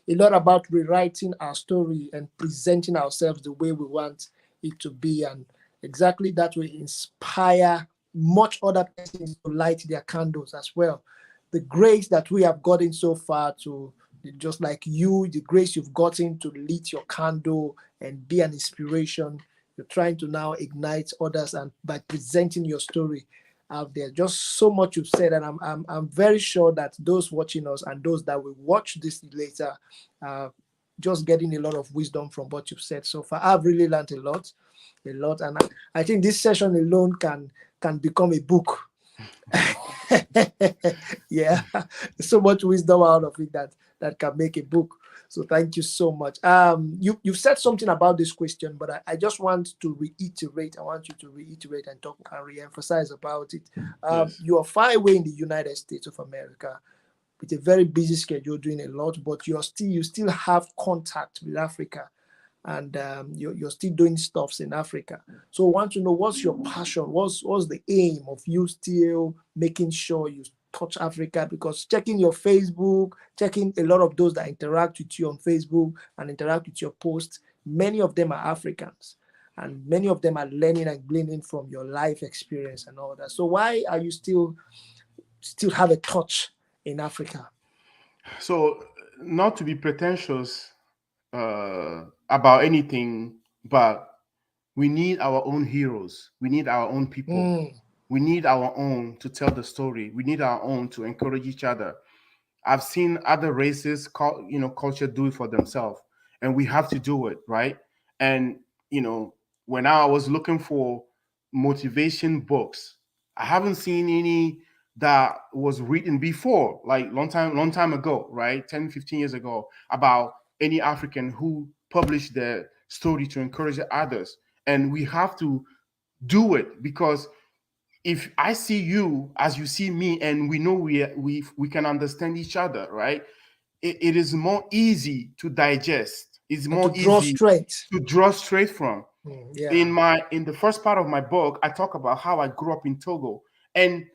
a lot about rewriting our story and presenting ourselves the way we want it to be, and exactly that will inspire much other persons to light their candles as well. The grace that we have gotten so far to, just like you, the grace you've gotten to lit your candle and be an inspiration, you're trying to now ignite others and by presenting your story out there. Just so much you've said, and I'm very sure that those watching us and those that will watch this later, uh, just getting a lot of wisdom from what you've said so far. I've really learned a lot, and I think this session alone can become a book. Yeah, so much wisdom out of it that can make a book. So thank you so much. You've said something about this question, but I just want to reiterate. I want you to reiterate and talk and re-emphasize about it. Yes. You are far away in the United States of America with a very busy schedule, doing a lot, but you still have contact with Africa, and you're still doing stuffs in Africa. So I want to know, what's your passion? What's the aim of you still making sure you touch Africa, because checking your Facebook, checking a lot of those that interact with you on Facebook and interact with your posts, many of them are Africans. And many of them are learning and gleaning from your life experience and all that. So why are you still have a touch in Africa? So, not to be pretentious about anything, but we need our own heroes. We need our own people. Mm, We need our own to tell the story. We need our own to encourage each other. I've seen other races, culture do it for themselves, and we have to do it, right? And when I was looking for motivation books, I haven't seen any that was written before, like long time ago, right? 10, 15 years ago, about any African who published their story to encourage others. And we have to do it, because if I see you as you see me, and we know we can understand each other, right? It is more easy to digest. It's and to more draw easy strength. to draw straight from. Yeah, In the first part of my book, I talk about how I grew up in Togo, and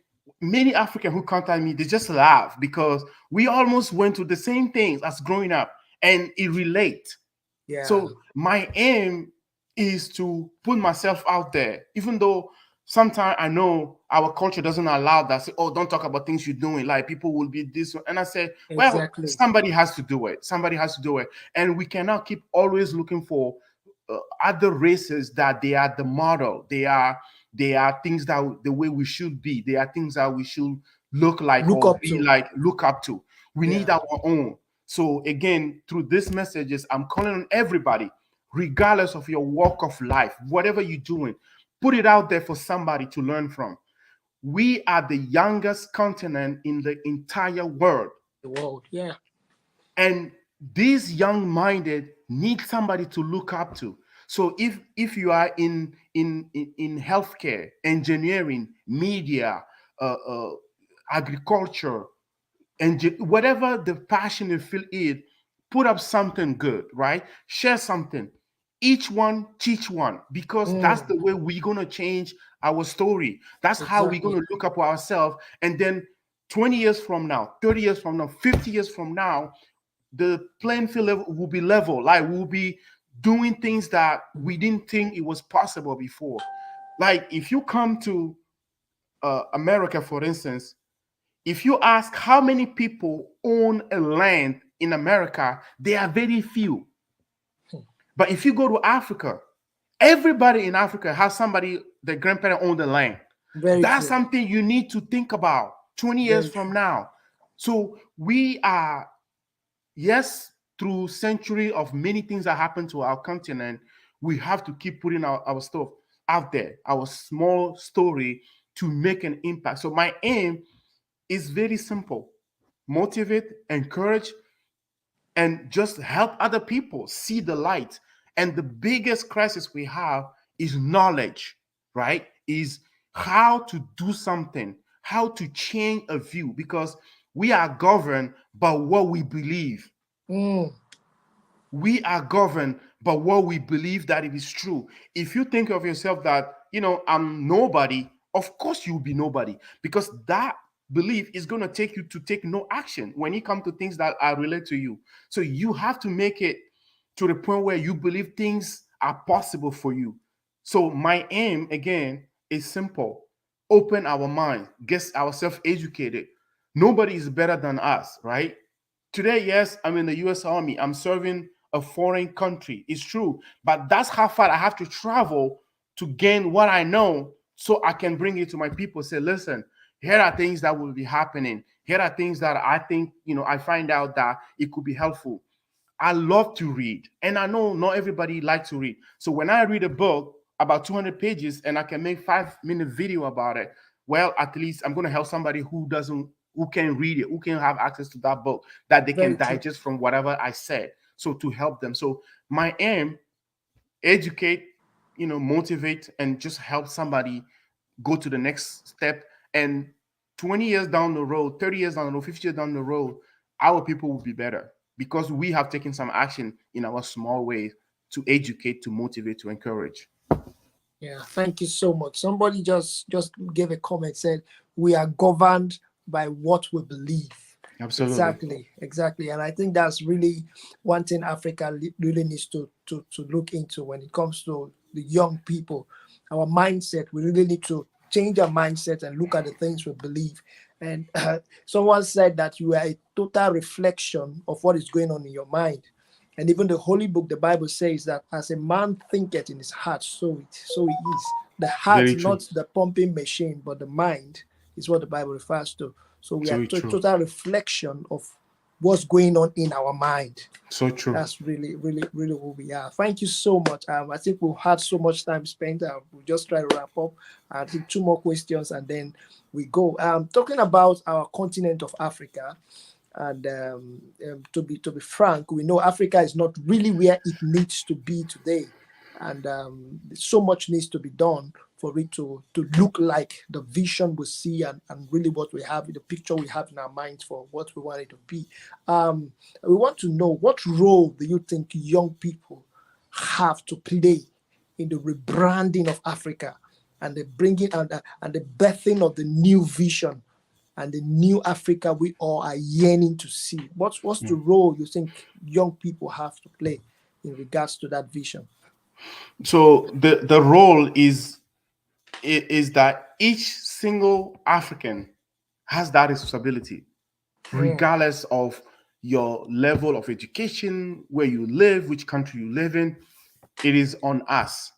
many Africans who contact me, they just laugh because we almost went through the same things as growing up, and it relate. yeah, So my aim is to put myself out there, even though sometimes I know our culture doesn't allow that. Say, oh, don't talk about things you're doing. Like people will be this, and I say, well, exactly. somebody has to do it. Somebody has to do it, and we cannot keep always looking for other races that they are the model. They are things that the way we should be. They are things that we should look like Look or up be to. like, look up to. We need Yeah, our own. So again, through these messages, I'm calling on everybody, regardless of your walk of life, whatever you're doing, put it out there for somebody to learn from. We are the youngest continent in the entire world. the world. Yeah, And these young-minded need somebody to look up to. So if you are in healthcare, engineering, media, agriculture, and whatever the passion and feel is, put up something good, right? Share something. Each one teach one, because that's mm, the way we're gonna change our story. That's how we're exactly. gonna look up ourselves, and then 20 years from now, 30 years from now, 50 years from now, the playing field will be level. Like we'll be doing things that we didn't think it was possible before. Like if you come to America, for instance, if you ask how many people own a land in America, there are very few. But if you go to Africa, everybody in Africa has somebody, their grandparent owned the land. Very That's true. something you need to think about 20 years Very from true. now. So we are, yes, through century of many things that happen to our continent, we have to keep putting our stuff out there, our small story, to make an impact. So my aim is very simple: motivate, encourage, and just help other people see the light. And the biggest crisis we have is knowledge, right? Is how to do something, how to change a view, because we are governed by what we believe. Mm, We are governed by what we believe that it is true. If you think of yourself that, I'm nobody, of course you'll be nobody, because that belief is going to take you to take no action when it comes to things that are related to you. So you have to make it to the point where you believe things are possible for you. So my aim again is simple: open our mind, get ourselves educated. Nobody is better than us, right? Today, yes, I'm in the US Army. I'm serving a foreign country. It's true. But that's how far I have to travel to gain what I know, so I can bring it to my people. Say, listen, here are things that will be happening. Here are things that I think, I find out that it could be helpful. I love to read, and I know not everybody likes to read. So when I read a book about 200 pages and I can make 5-minute video about it, well, at least I'm going to help somebody who can read it, who can have access to that book, that they can very true. digest from whatever I said. So to help them. So my aim: educate, motivate, and just help somebody go to the next step. And 20 years down the road, 30 years down the road, 50 years down the road, our people will be better, because we have taken some action in our small ways to educate, to motivate, to encourage. Yeah, thank you so much. Somebody just gave a comment, said we are governed by what we believe. Absolutely. Exactly. And I think that's really one thing Africa really needs to look into when it comes to the young people. Our mindset, we really need to change our mindset and look at the things we believe. And someone said that you are a total reflection of what is going on in your mind. And even the Holy Book, the Bible says that as a man thinketh in his heart, so it is. The heart, Very true. not the pumping machine, but the mind is what the Bible refers to. So we are So true. total reflection of what's going on in our mind. So true. That's really who we are. Thank you so much. I think we've had so much time spent. We'll just try to wrap up. I think two more questions and then we go. Talking about our continent of Africa, and to be frank, we know Africa is not really where it needs to be today, and so much needs to be done for it to look like the vision we see and really what we have, the picture we have in our minds for what we want it to be. We want to know, what role do you think young people have to play in the rebranding of Africa and the bringing and the birthing of the new vision and the new Africa we all are yearning to see? What's the role you think young people have to play in regards to that vision? So the role is that each single African has that responsibility, Mm, regardless of your level of education, where you live, which country you live in. It is on us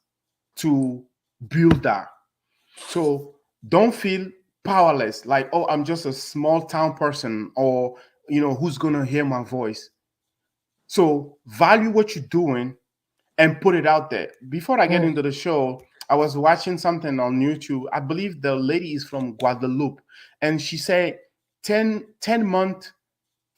to build that. So don't feel powerless, like, oh, I'm just a small town person, or who's gonna hear my voice. So value what you're doing and put it out there. Before I get mm, into the show, I was watching something on YouTube. I believe the lady is from Guadeloupe, and she said 10 month,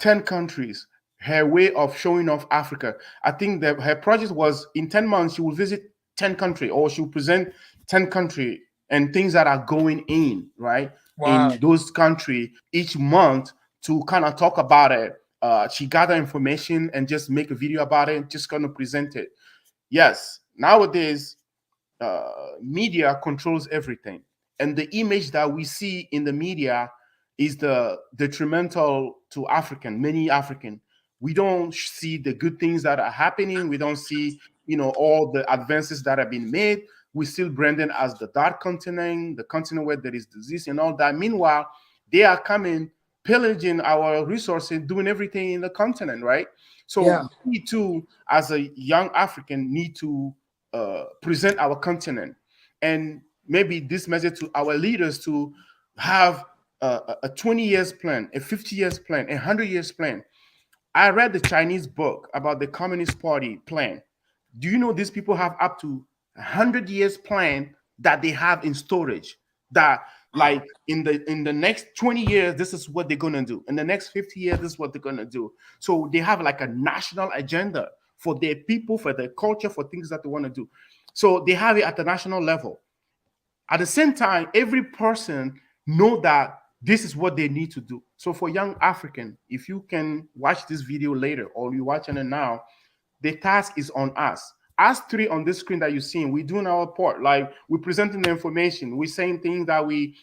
10 countries. Her way of showing off Africa. I think that her project was in 10 months, she will visit 10 country, or she will present 10 country and things that are going in, right? In wow. those country each month, to kind of talk about it. She gather information and just make a video about it, just gonna present it. Yes, nowadays media controls everything, and the image that we see in the media is the detrimental to many African. We don't see the good things that are happening. We don't see, all the advances that have been made. We still branded as the dark continent, the continent where there is disease and all that. Meanwhile, they are coming, pillaging our resources, doing everything in the continent, right? Yeah, So we too, as a young African, need to present our continent, and maybe this message to our leaders to have a 20 years plan, a 50 years plan, a 100 years plan. I read the Chinese book about the Communist Party plan. Do you know these people have up to 100 years plan that they have in storage? That, like, in the next 20 years, this is what they're gonna do. In the next 50 years, this is what they're gonna do. So they have like a national agenda for their people, for their culture, for things that they want to do. So they have it at the national level. At the same time, every person know that this is what they need to do. So for young African, if you can watch this video later or you watching it now, the task is on us. Us three on this screen that you're seeing, we're doing our part. Like, we're presenting the information. We're saying things that we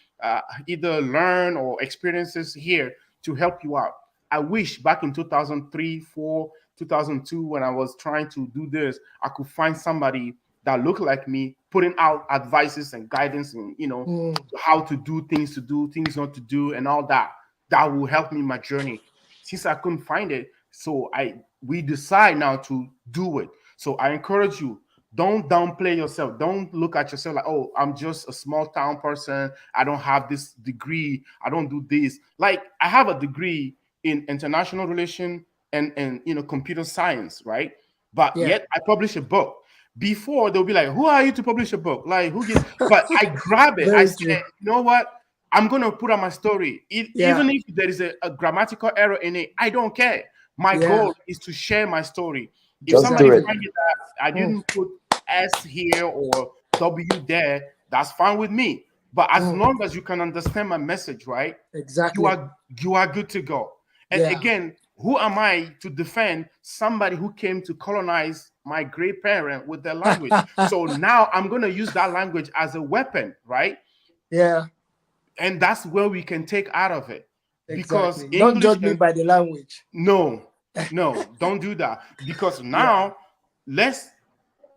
either learn or experiences here to help you out. I wish back in 2003, 4, 2002, when I was trying to do this, I could find somebody that looked like me, putting out advices and guidance and, mm, how to do things not to do, and all that. That will help me in my journey. Since I couldn't find it, so we decide now to do it. So I encourage you, don't downplay yourself. Don't look at yourself like, oh, I'm just a small town person. I don't have this degree. I don't do this. Like, I have a degree in international relation and computer science, right? But yeah, yet I publish a book. Before they'll be like, who are you to publish a book? Like, who gives? But I grab it. I very said, true. you know what? I'm gonna put on my story. Yeah, Even if there is a grammatical error in it, I don't care. My yeah, goal is to share my story. If Just do somebody it. exactly. find it that I Mm, didn't put S here or W there, that's fine with me. But as mm, long as you can understand my message, right? You exactly. are you are good to go. And Yeah. again, who am I to defend somebody who came to colonize my great parent with their language? So now I'm gonna use that language as a weapon, right? Yeah. And that's where we can take out of it. because Exactly. Don't English judge me and by the language. no, no, don't do that. Because Yeah, now let's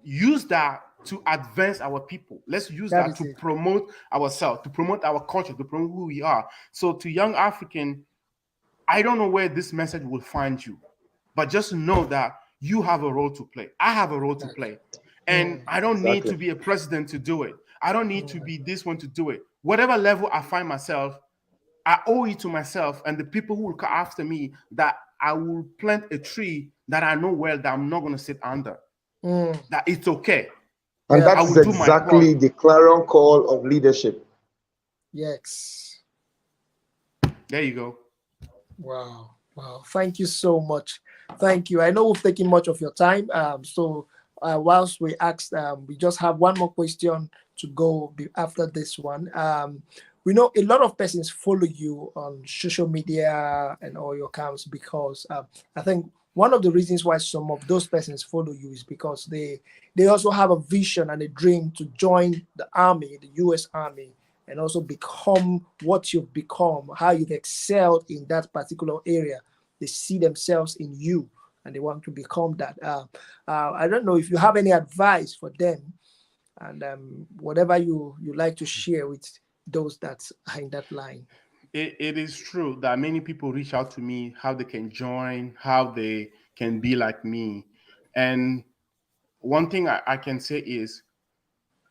use that to advance our people. Let's use that that is to it. promote ourselves, to promote our culture, to promote who we are. So to young African, I don't know where this message will find you, but just know that you have a role to play. I have a role to Exactly. play. And Mm, I don't need to Exactly. be a president to do it. I don't need to mm, be this one to do it. Whatever level I find myself, I owe it to myself and the people who will come after me that I will plant a tree that I know well that I'm not going to sit under. mm. That it's okay. And Yeah. I that will is do my part. exactly the clarion call of leadership. Yes. There you go. Wow. Wow. Thank you so much. Thank you. I know we've taken much of your time. Whilst we asked, we just have one more question to go after this one. We know a lot of persons follow you on social media and all your accounts because I think one of the reasons why some of those persons follow you is because they also have a vision and a dream to join the army, the U.S. Army, and also become what you've become, how you've excelled in that particular area. They see themselves in you and they want to become that. I don't know if you have any advice for them and whatever you like to share with those that are in that line. It is true that many people reach out to me how they can join, how they can be like me. And one thing I can say is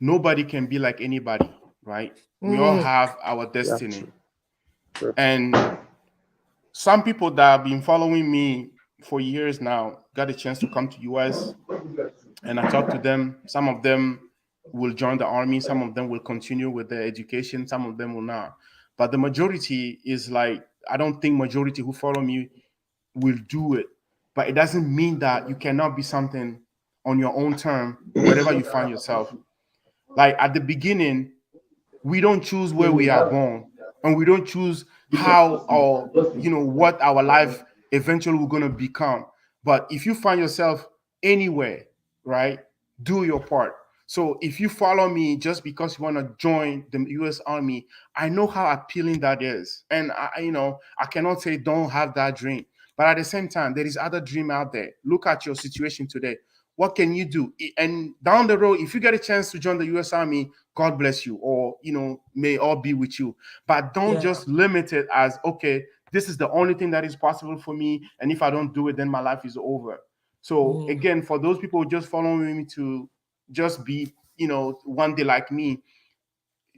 nobody can be like anybody, right? We all Mm, have our Yeah, destiny. true. True. And some people that have been following me for years now got a chance to come to US and I talked to them. Some of them will join the army, some of them will continue with their education, some of them will not. But the majority is like I don't think majority who follow me will do it. But it doesn't mean that you cannot be something on your own term wherever you find yourself. Like at the beginning, we don't choose where we are born and we don't choose how or what our life eventually we're going to become. But if you find yourself anywhere, right, do your part. So if you follow me just because you want to join the US Army, I know how appealing that is, and I cannot say don't have that dream, but at the same time there is other dream out there. Look at your situation today. What can you do? And down the road, if you get a chance to join the US Army, God bless you, or may all be with you. But don't yeah. just limit it as okay, this is the only thing that is possible for me, and if I don't do it, then my life is over. So Mm, again, for those people just following me to just be, one day like me,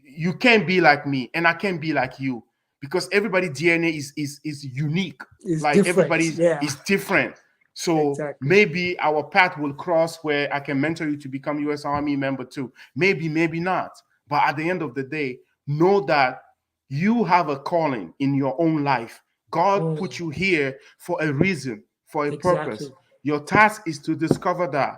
you can't be like me and I can't be like you because everybody DNA is unique. it's Like different. everybody Yeah, is different. So exactly. maybe our path will cross where I can mentor you to become US Army member too. Maybe not. But at the end of the day, know that you have a calling in your own life. God Mm, put you here for a reason, for a purpose. exactly. Your task is to discover that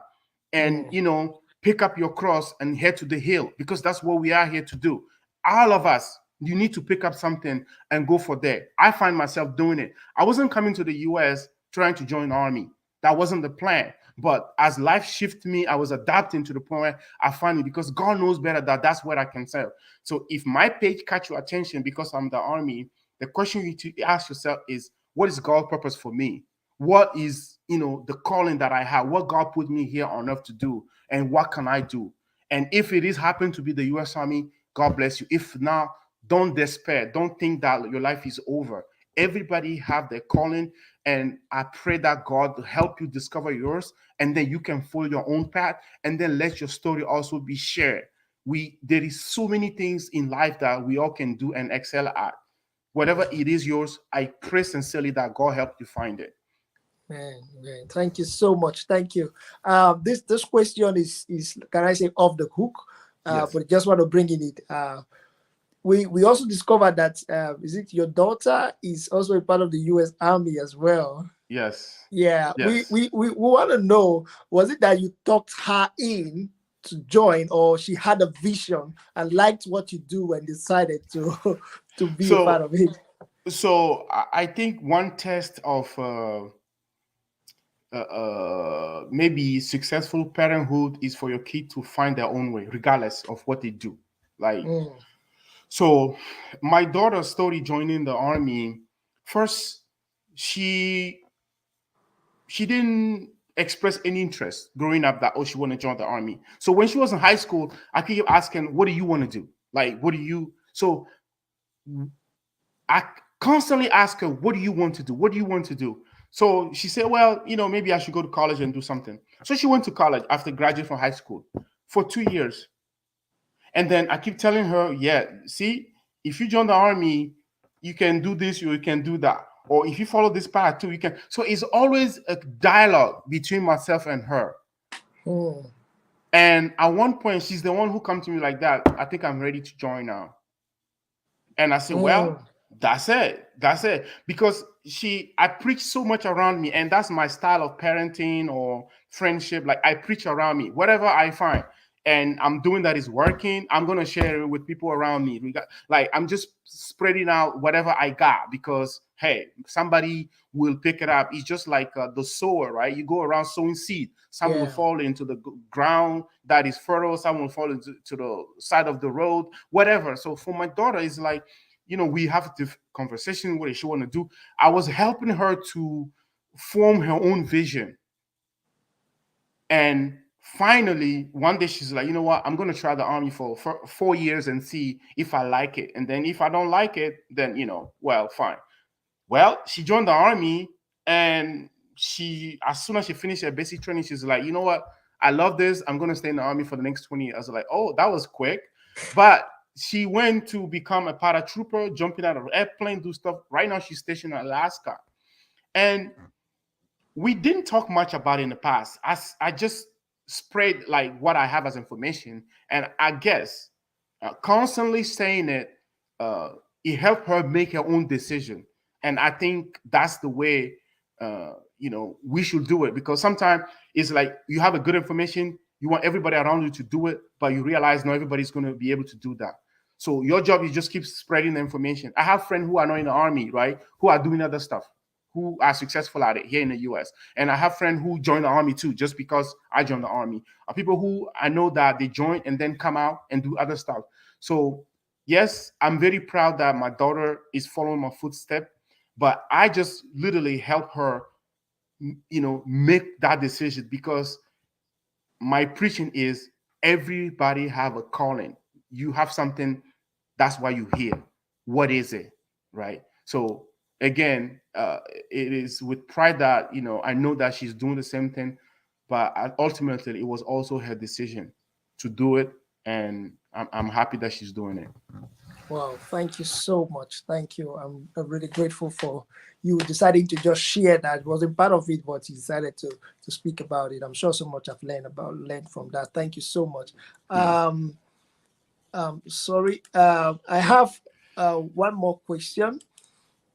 and Mm, pick up your cross and head to the hill because that's what we are here to do. All of us, you need to pick up something and go for that. I find myself doing it. I wasn't coming to the US trying to join the army. That wasn't the plan. But as life shifted me, I was adapting to the point where I find it because God knows better that that's what I can sell. So if my page catch your attention because I'm the army, the question you need to ask yourself is, what is God's purpose for me? What is the calling that I have? What God put me here on earth to do, and what can I do? And if it is happen to be the U.S. Army, God bless you. If not, don't despair. Don't think that your life is over. Everybody have their calling, and I pray that God will help you discover yours, and then you can follow your own path, and then let your story also be shared. There is so many things in life that we all can do and excel at. Whatever it is yours, I pray sincerely that God help you find it. man, thank you so much. Thank you. This question is can I say off the hook? Yes, But just want to bring in it. We also discovered that is it your daughter is also a part of the U.S. Army as well. yes, Yeah, yes. we want to know, was it that you talked her in to join, or she had a vision and liked what you do and decided to to be a part So, of it? I think one test of maybe successful parenthood is for your kid to find their own way, regardless of what they do. Like, Mm, so my daughter's story joining the army. First, she she didn't express any interest growing up that, oh, she wanted to join the army. So when she was in high school, I keep asking, what do you want to do? Like, what do you? So I constantly ask her, what do you want to do? What do you want to do? So she said, well, maybe I should go to college and do something. So she went to college after graduating from high school for 2 years. And then I keep telling her, yeah, see, if you join the army, you can do this, you can do that. Or if you follow this path too, you can. So it's always a dialogue between myself and her. Mm. And at one point, she's the one who come to me like that. I think I'm ready to join now. And I said, well, Mm. that's it. That's it. Because I preach so much around me, and that's my style of parenting or friendship. Like I preach around me, whatever I find. And I'm doing that is working. I'm gonna share it with people around me. Like I'm just spreading out whatever I got because hey, somebody will pick it up. It's just like the sower, right? You go around sowing seed. Some will Yeah. fall into the ground that is fertile. Some will fall into the side of the road. Whatever. So for my daughter, it's like we have the conversation. What does she want to do? I was helping her to form her own vision. And finally, one day she's like, you know what? I'm going to try the army for 4 years and see if I like it. And then if I don't like it, then, well, fine. Well, she joined the army and as soon as she finished her basic training, she's like, you know what? I love this. I'm going to stay in the army for the next 20 years. I was like, oh, that was quick. But she went to become a paratrooper, jumping out of an airplane, do stuff. Right now, she's stationed in Alaska. And we didn't talk much about it in the past. I just spread like what I have as information, and I guess constantly saying uh, it helped her make her own decision. And I think that's the way we should do it because sometimes it's like you have a good information, you want everybody around you to do it, but you realize not everybody's going to be able to do that. So your job is just keep spreading the information. I have friends who are not in the army, right? Who are doing other stuff who are successful at it here in the US. And I have friends who join the army too, just because I joined the army. People who I know that they join and then come out and do other stuff. So yes, I'm very proud that my daughter is following my footstep, but I just literally help her, make that decision because my preaching is everybody have a calling. You have something, that's why you're here. What is it? Right? So again, it is with pride that I know that she's doing the same thing, but ultimately it was also her decision to do it, and I'm happy that she's doing it. Wow, thank you so much. Thank you. I'm really grateful for you deciding to just share that. It wasn't part of it, but you decided to speak about it. I'm sure so much I've learned from that. Thank you so much. Yeah. Sorry. I have one more question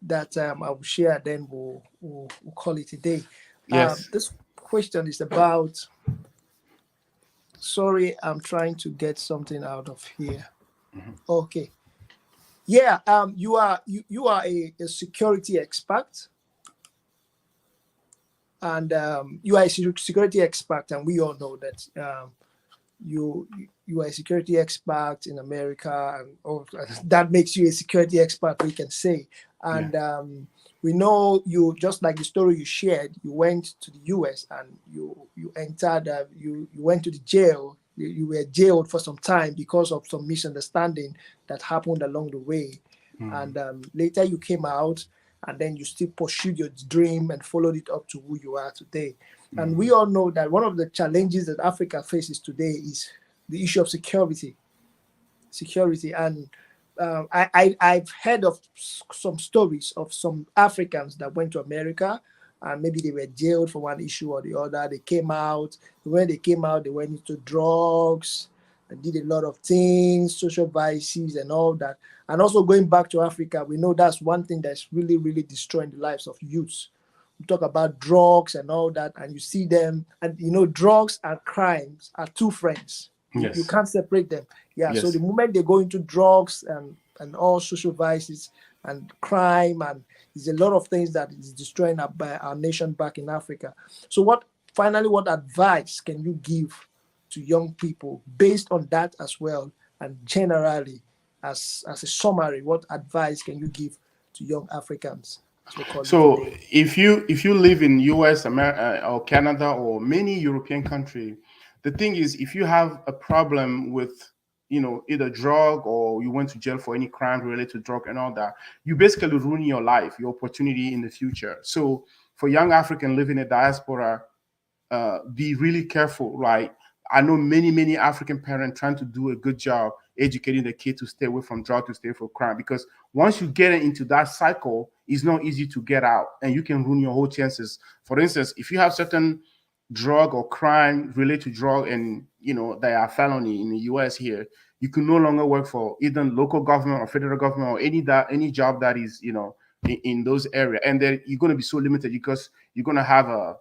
that I will share, then we'll call it a day. Yes. This question is about. Sorry, I'm trying to get something out of here. Okay. Yeah. You are a security expert, and you are a security expert, and we all know that you you are a security expert in America, and that makes you a security expert, we can say. Yeah. And we know you, just like the story you shared, you went to the US and you entered, you went to the jail. You were jailed for some time because of some misunderstanding that happened along the way. And later you came out, and then you still pursued your dream and followed it up to who you are today. And we all know that one of the challenges that Africa faces today is the issue of security. Security, and I've heard of some stories of some Africans that went to America, and maybe they were jailed for one issue or the other. They came out. When they came out, they went into drugs and did a lot of things, social vices and all that. And also going back to Africa, we know that's one thing that's really, really destroying the lives of youth. We talk about drugs and all that, and you see them, and drugs and crimes are two friends. You Yes. can't separate them. Yeah. So the Yes. moment they go into drugs and all social vices and crime, and there's a lot of things that is destroying our nation back in Africa. So what advice can you give to young people based on that as well, and generally as a summary, what advice can you give to young Africans? as they call it So today. if you live in US, America, or Canada, or many European country, the thing is, if you have a problem with, either drug, or you went to jail for any crime related to drug and all that, you basically ruin your life, your opportunity in the future. So for young African living in diaspora, be really careful, right? I know many African parents trying to do a good job educating the kid to stay away from drug, to stay for crime, because once you get into that cycle, it's not easy to get out, and you can ruin your whole chances. For instance, if you have certain drug or crime related to drug, and they are felony in the US here, you can no longer work for either local government or federal government, or any job that is in those areas, and then you're going to be so limited because you're going to have a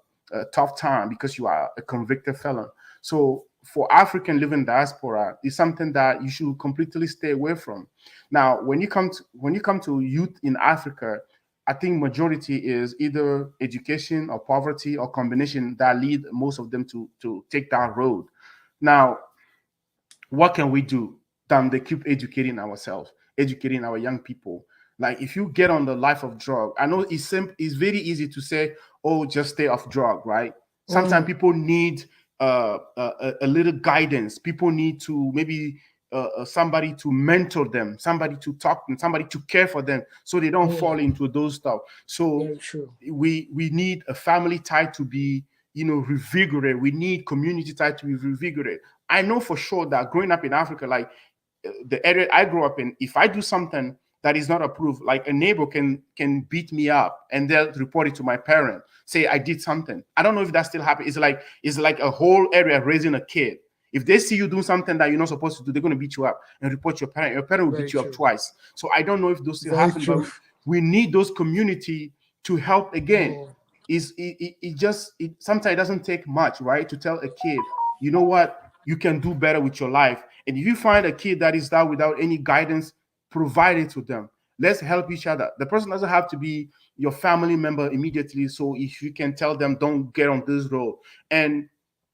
tough time because you are a convicted felon. So for African living diaspora, is something that you should completely stay away from. Now, when you come to youth in Africa, I think majority is either education or poverty or combination that lead most of them to take that road. Now, what can we do? Damn, they keep educating ourselves, educating our young people. Like, if you get on the life of drug, I know it's very easy to say, oh, just stay off drug, right? Sometimes Mm, people need a little guidance. People need to maybe somebody to mentor them, somebody to talk to them, somebody to care for them, so they don't mm, fall into those stuff. So very true. we need a family tie to be revigorate. We need community tie to be revigorate. I know for sure that growing up in Africa, like the area I grew up in, if I do something that is not approved, like a neighbor can beat me up and they'll report it to my parent, say I did something. I don't know if that still happens. It's like a whole area raising a kid. If they see you doing something that you're not supposed to do, they're going to beat you up and report your parent. Your parent will Very beat you up true. twice. So I don't know if those still Very happen, but true. we need those community to help again. Mm, It sometimes it doesn't take much, right, to tell a kid, you know what, you can do better with your life. And if you find a kid that is there without any guidance, provide it to them. Let's help each other. The person doesn't have to be your family member immediately. So if you can tell them, don't get on this road. And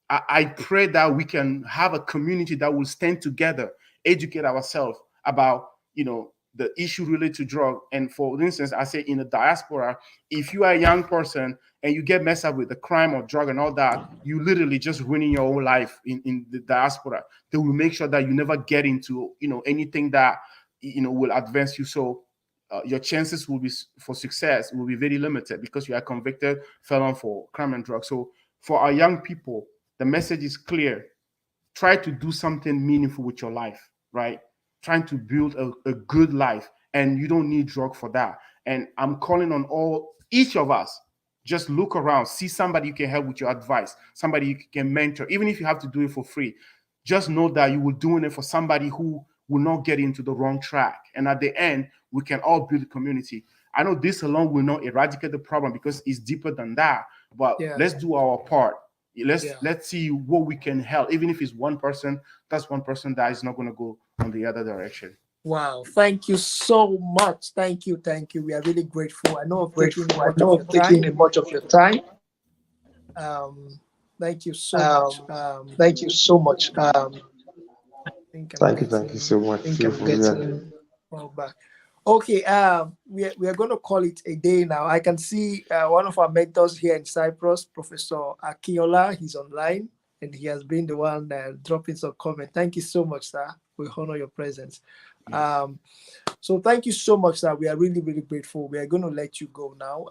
I pray that we can have a community that will stand together, educate ourselves about, the issue related to drug. And for instance, I say in the diaspora, if you are a young person and you get messed up with the crime or drug and all that, you literally just ruining your whole life in the diaspora. They will make sure that you never get into, anything that, will advance you. So your chances will be for success will be very limited because you are convicted felon for crime and drug. So for our young people, the message is clear. Try to do something meaningful with your life, right? Trying to build a good life, and you don't need drug for that. And I'm calling on each of us, just look around, see somebody you can help with your advice, somebody you can mentor, even if you have to do it for free. Just know that you were doing it for somebody who will not get into the wrong track. And at the end, we can all build a community. I know this alone will not eradicate the problem because it's deeper than that, but yeah, let's do our part. let's yeah. let's see what we can help. Even if it's one person, that's one person that is not going to go on the other direction. Wow. Thank you so much. Thank you. Thank you. We are really grateful. I know I've taken Grateful. I much of know your I've taken time. a much of your time. Thank you so much. Um, Thank you so much. I think I'm Thank you getting so much. think I'm Yeah. getting well back. Okay, we are going to call it a day now. I can see one of our mentors here in Cyprus, Professor Akiola. He's online and he has been the one dropping some comment. Thank you so much, sir. We honor your presence. Yes. Um, so thank you so much, sir. We are really, really grateful. We are going to let you go now.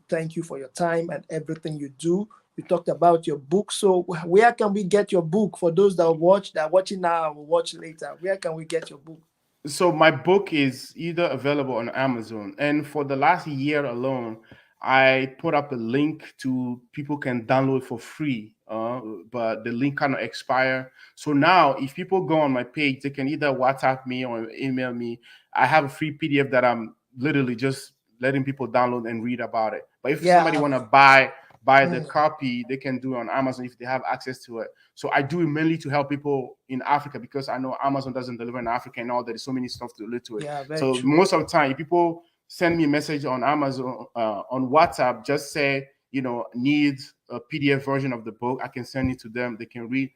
Thank you for your time and everything you do. You talked about your book. So where can we get your book for those that are watching now or will watch later? Where can we get your book? So my book is either available on Amazon, and for the last year alone, I put up a link to people can download for free. But the link cannot expire. So now, if people go on my page, they can either WhatsApp me or email me. I have a free PDF that I'm literally just letting people download and read about it. But if somebody Yeah. want to buy the Mm, copy, they can do it on Amazon if they have access to it. So I do it mainly to help people in Africa because I know Amazon doesn't deliver in Africa and all. There's so many stuff to relate to it. yeah, very So true. most of the time, if people send me a message on Amazon, on WhatsApp, just say, need a PDF version of the book. I can send it to them. They can read.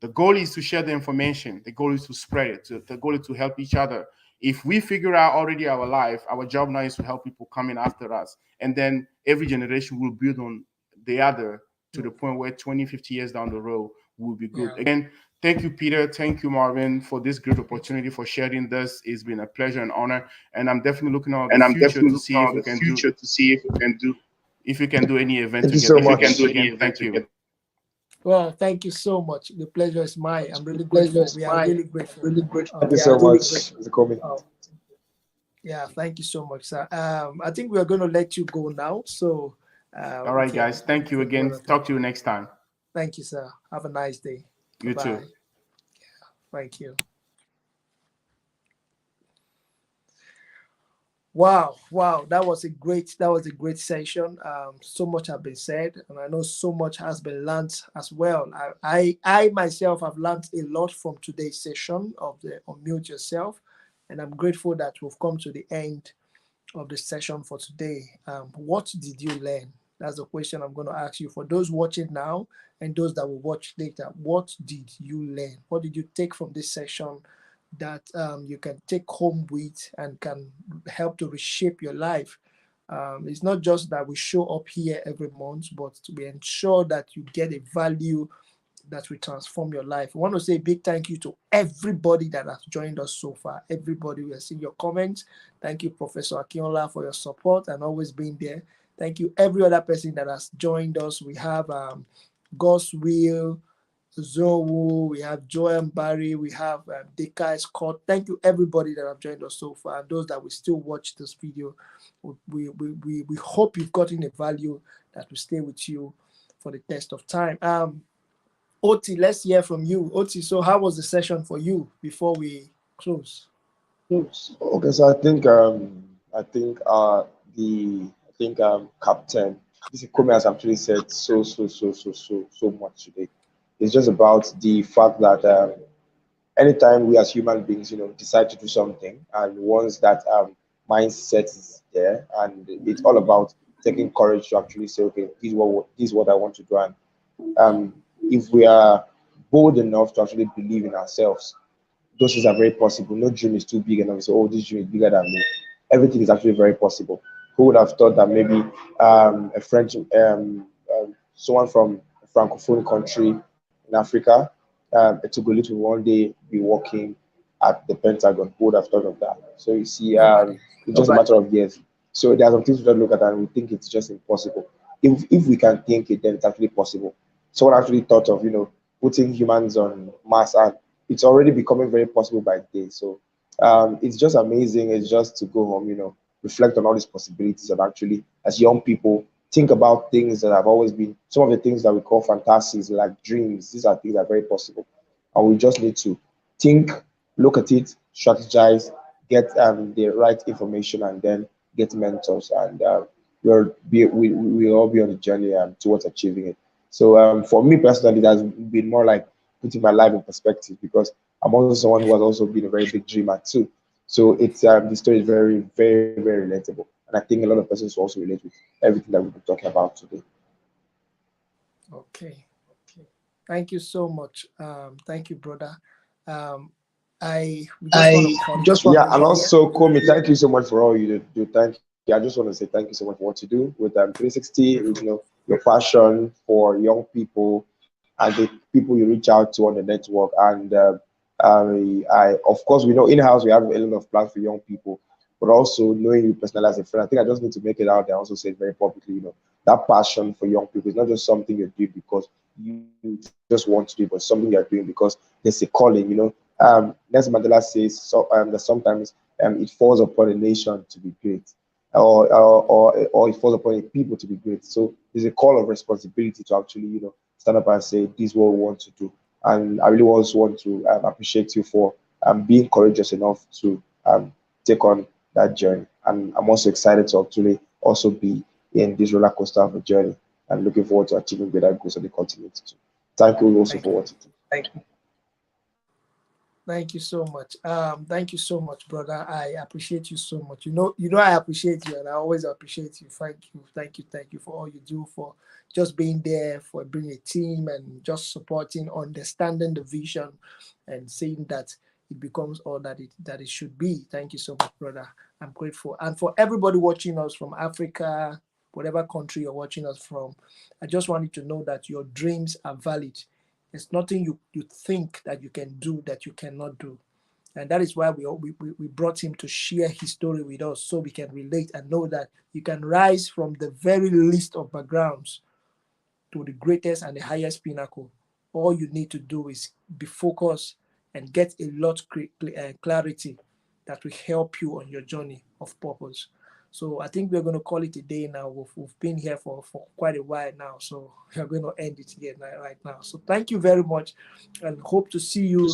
The goal is to share the information. The goal is to spread it. The goal is to help each other. If we figure out already our life, our job now is to help people coming after us. And then every generation will build on the other to the point where 20, 50 years down the road will be good. Yeah. Again, thank you, Peter. Thank you, Marvin, for this great opportunity for sharing this. It's been a pleasure and honor. And I'm definitely looking at the future to see if we can do any event Thank you so together. much. Again, thank you. Well, thank you so much. The pleasure is mine. I'm really grateful. We are really grateful. Thank you so much, Mr. Komi. Yeah, thank you so much, sir. I think we are going to let you go now. So All we right, can guys. Thank you again. Talk to you next time. Thank you, sir. Have a nice day. You Bye-bye. too. Thank you. Wow, that was a great session. So much has been said, and I know so much has been learned as well. I myself have learned a lot from today's session of the Unmute Yourself, and I'm grateful that we've come to the end of the session for today. What did you learn? That's the question I'm going to ask you for those watching now and those that will watch later. What did you learn? What did you take from this session that you can take home with and can help to reshape your life? It's not just that we show up here every month, but we ensure that you get a value that will transform your life. I want to say a big thank you to everybody that has joined us so far. Everybody, we are seeing your comments. Thank you, Professor Akinola, for your support and always being there. Thank you, every other person that has joined us. We have God's Will, Zowu, we have Joy Barry, we have Deka Scott. Thank you, everybody that have joined us so far. Those that will still watch this video, we hope you've gotten a value that will stay with you for the test of time. Oti, let's hear from you. Oti, so how was the session for you before we close? Okay, so I think Captain this Komi has actually said so much today. It's just about the fact that anytime we as human beings, decide to do something, and once that mindset is there, and it's all about taking courage to actually say, okay, this is what I want to do, and um, if we are bold enough to actually believe in ourselves, those things are very possible. No dream is too big enough to say, oh, this dream is bigger than me. Everything is actually very possible. Who would have thought that maybe a French, someone from a francophone country in Africa, a Togolese will one day be working at the Pentagon? Who would have thought of that? So you see, Nobody. it's just a matter of years. So there are some things we don't look at and we think it's just impossible. If we can think it, then it's actually possible. Someone actually thought of putting humans on Mars, and it's already becoming very possible by the day. So it's just amazing. It's just to go home, reflect on all these possibilities, and actually, as young people, think about things that have always been some of the things that we call fantasies, like dreams. These are things that are very possible, and we just need to think, look at it, strategize, get the right information, and then get mentors, and we'll all be on the journey towards achieving it. So for me personally, it has been more like putting my life in perspective, because I'm also someone who has also been a very big dreamer too. So it's the story is very relatable, and I think a lot of persons will also relate with everything that we've been talking about today. Okay. Thank you so much. Thank you, brother. Um, I we just want to call it Yeah, and here. also Komi, thank you so much for all you do. Thank you. I just want to say thank you so much for what you do with 360. With, your passion for young people and the people you reach out to on the network. And of course, we know in house we have a lot of plans for young people, but also knowing you personally as a friend, I think I just need to make it out there. Also say it very publicly. That passion for young people is not just something you're doing because you just want to do, but something you're doing because there's a calling. Nelson Mandela says that sometimes it falls upon a nation to be great, or it falls upon a people to be great. So there's a call of responsibility to actually stand up and say this is what we want to do. And I really also want to appreciate you for being courageous enough to take on that journey. And I'm also excited to actually also be in this roller coaster of a journey, and looking forward to achieving greater goals on the continent too. Thank you also Thank for you. what you do. Thank you so much. Thank you so much, brother. I appreciate you so much. I appreciate you, and I always appreciate you. Thank you for all you do, for just being there, for bringing a team, and just supporting, understanding the vision, and saying that it becomes all that it should be. Thank you so much, brother. I'm grateful. And for everybody watching us from Africa, whatever country you're watching us from, I just want you to know that your dreams are valid. There's nothing you think that you can do that you cannot do. And that is why we brought him to share his story with us, so we can relate and know that you can rise from the very least of backgrounds to the greatest and the highest pinnacle. All you need to do is be focused and get a lot clarity that will help you on your journey of purpose. So I think we're going to call it a day now. We've been here for quite a while now, so we're going to end it here right now. So thank you very much, and hope to see you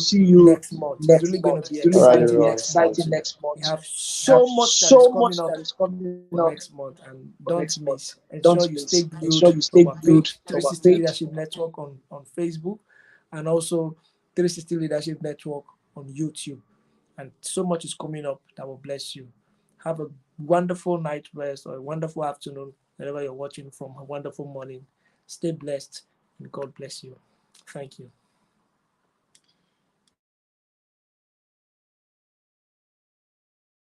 next month. It's really going to be All right, exciting everyone. next month. We have so much that is coming up for next month, and don't miss. Ensure you stay glued to our page, 360 Leadership Network on Facebook, and also 360 Leadership Network on YouTube. And so much is coming up that will bless you. Have a wonderful night rest or a wonderful afternoon, wherever you're watching from, a wonderful morning. Stay blessed, and God bless you. Thank you.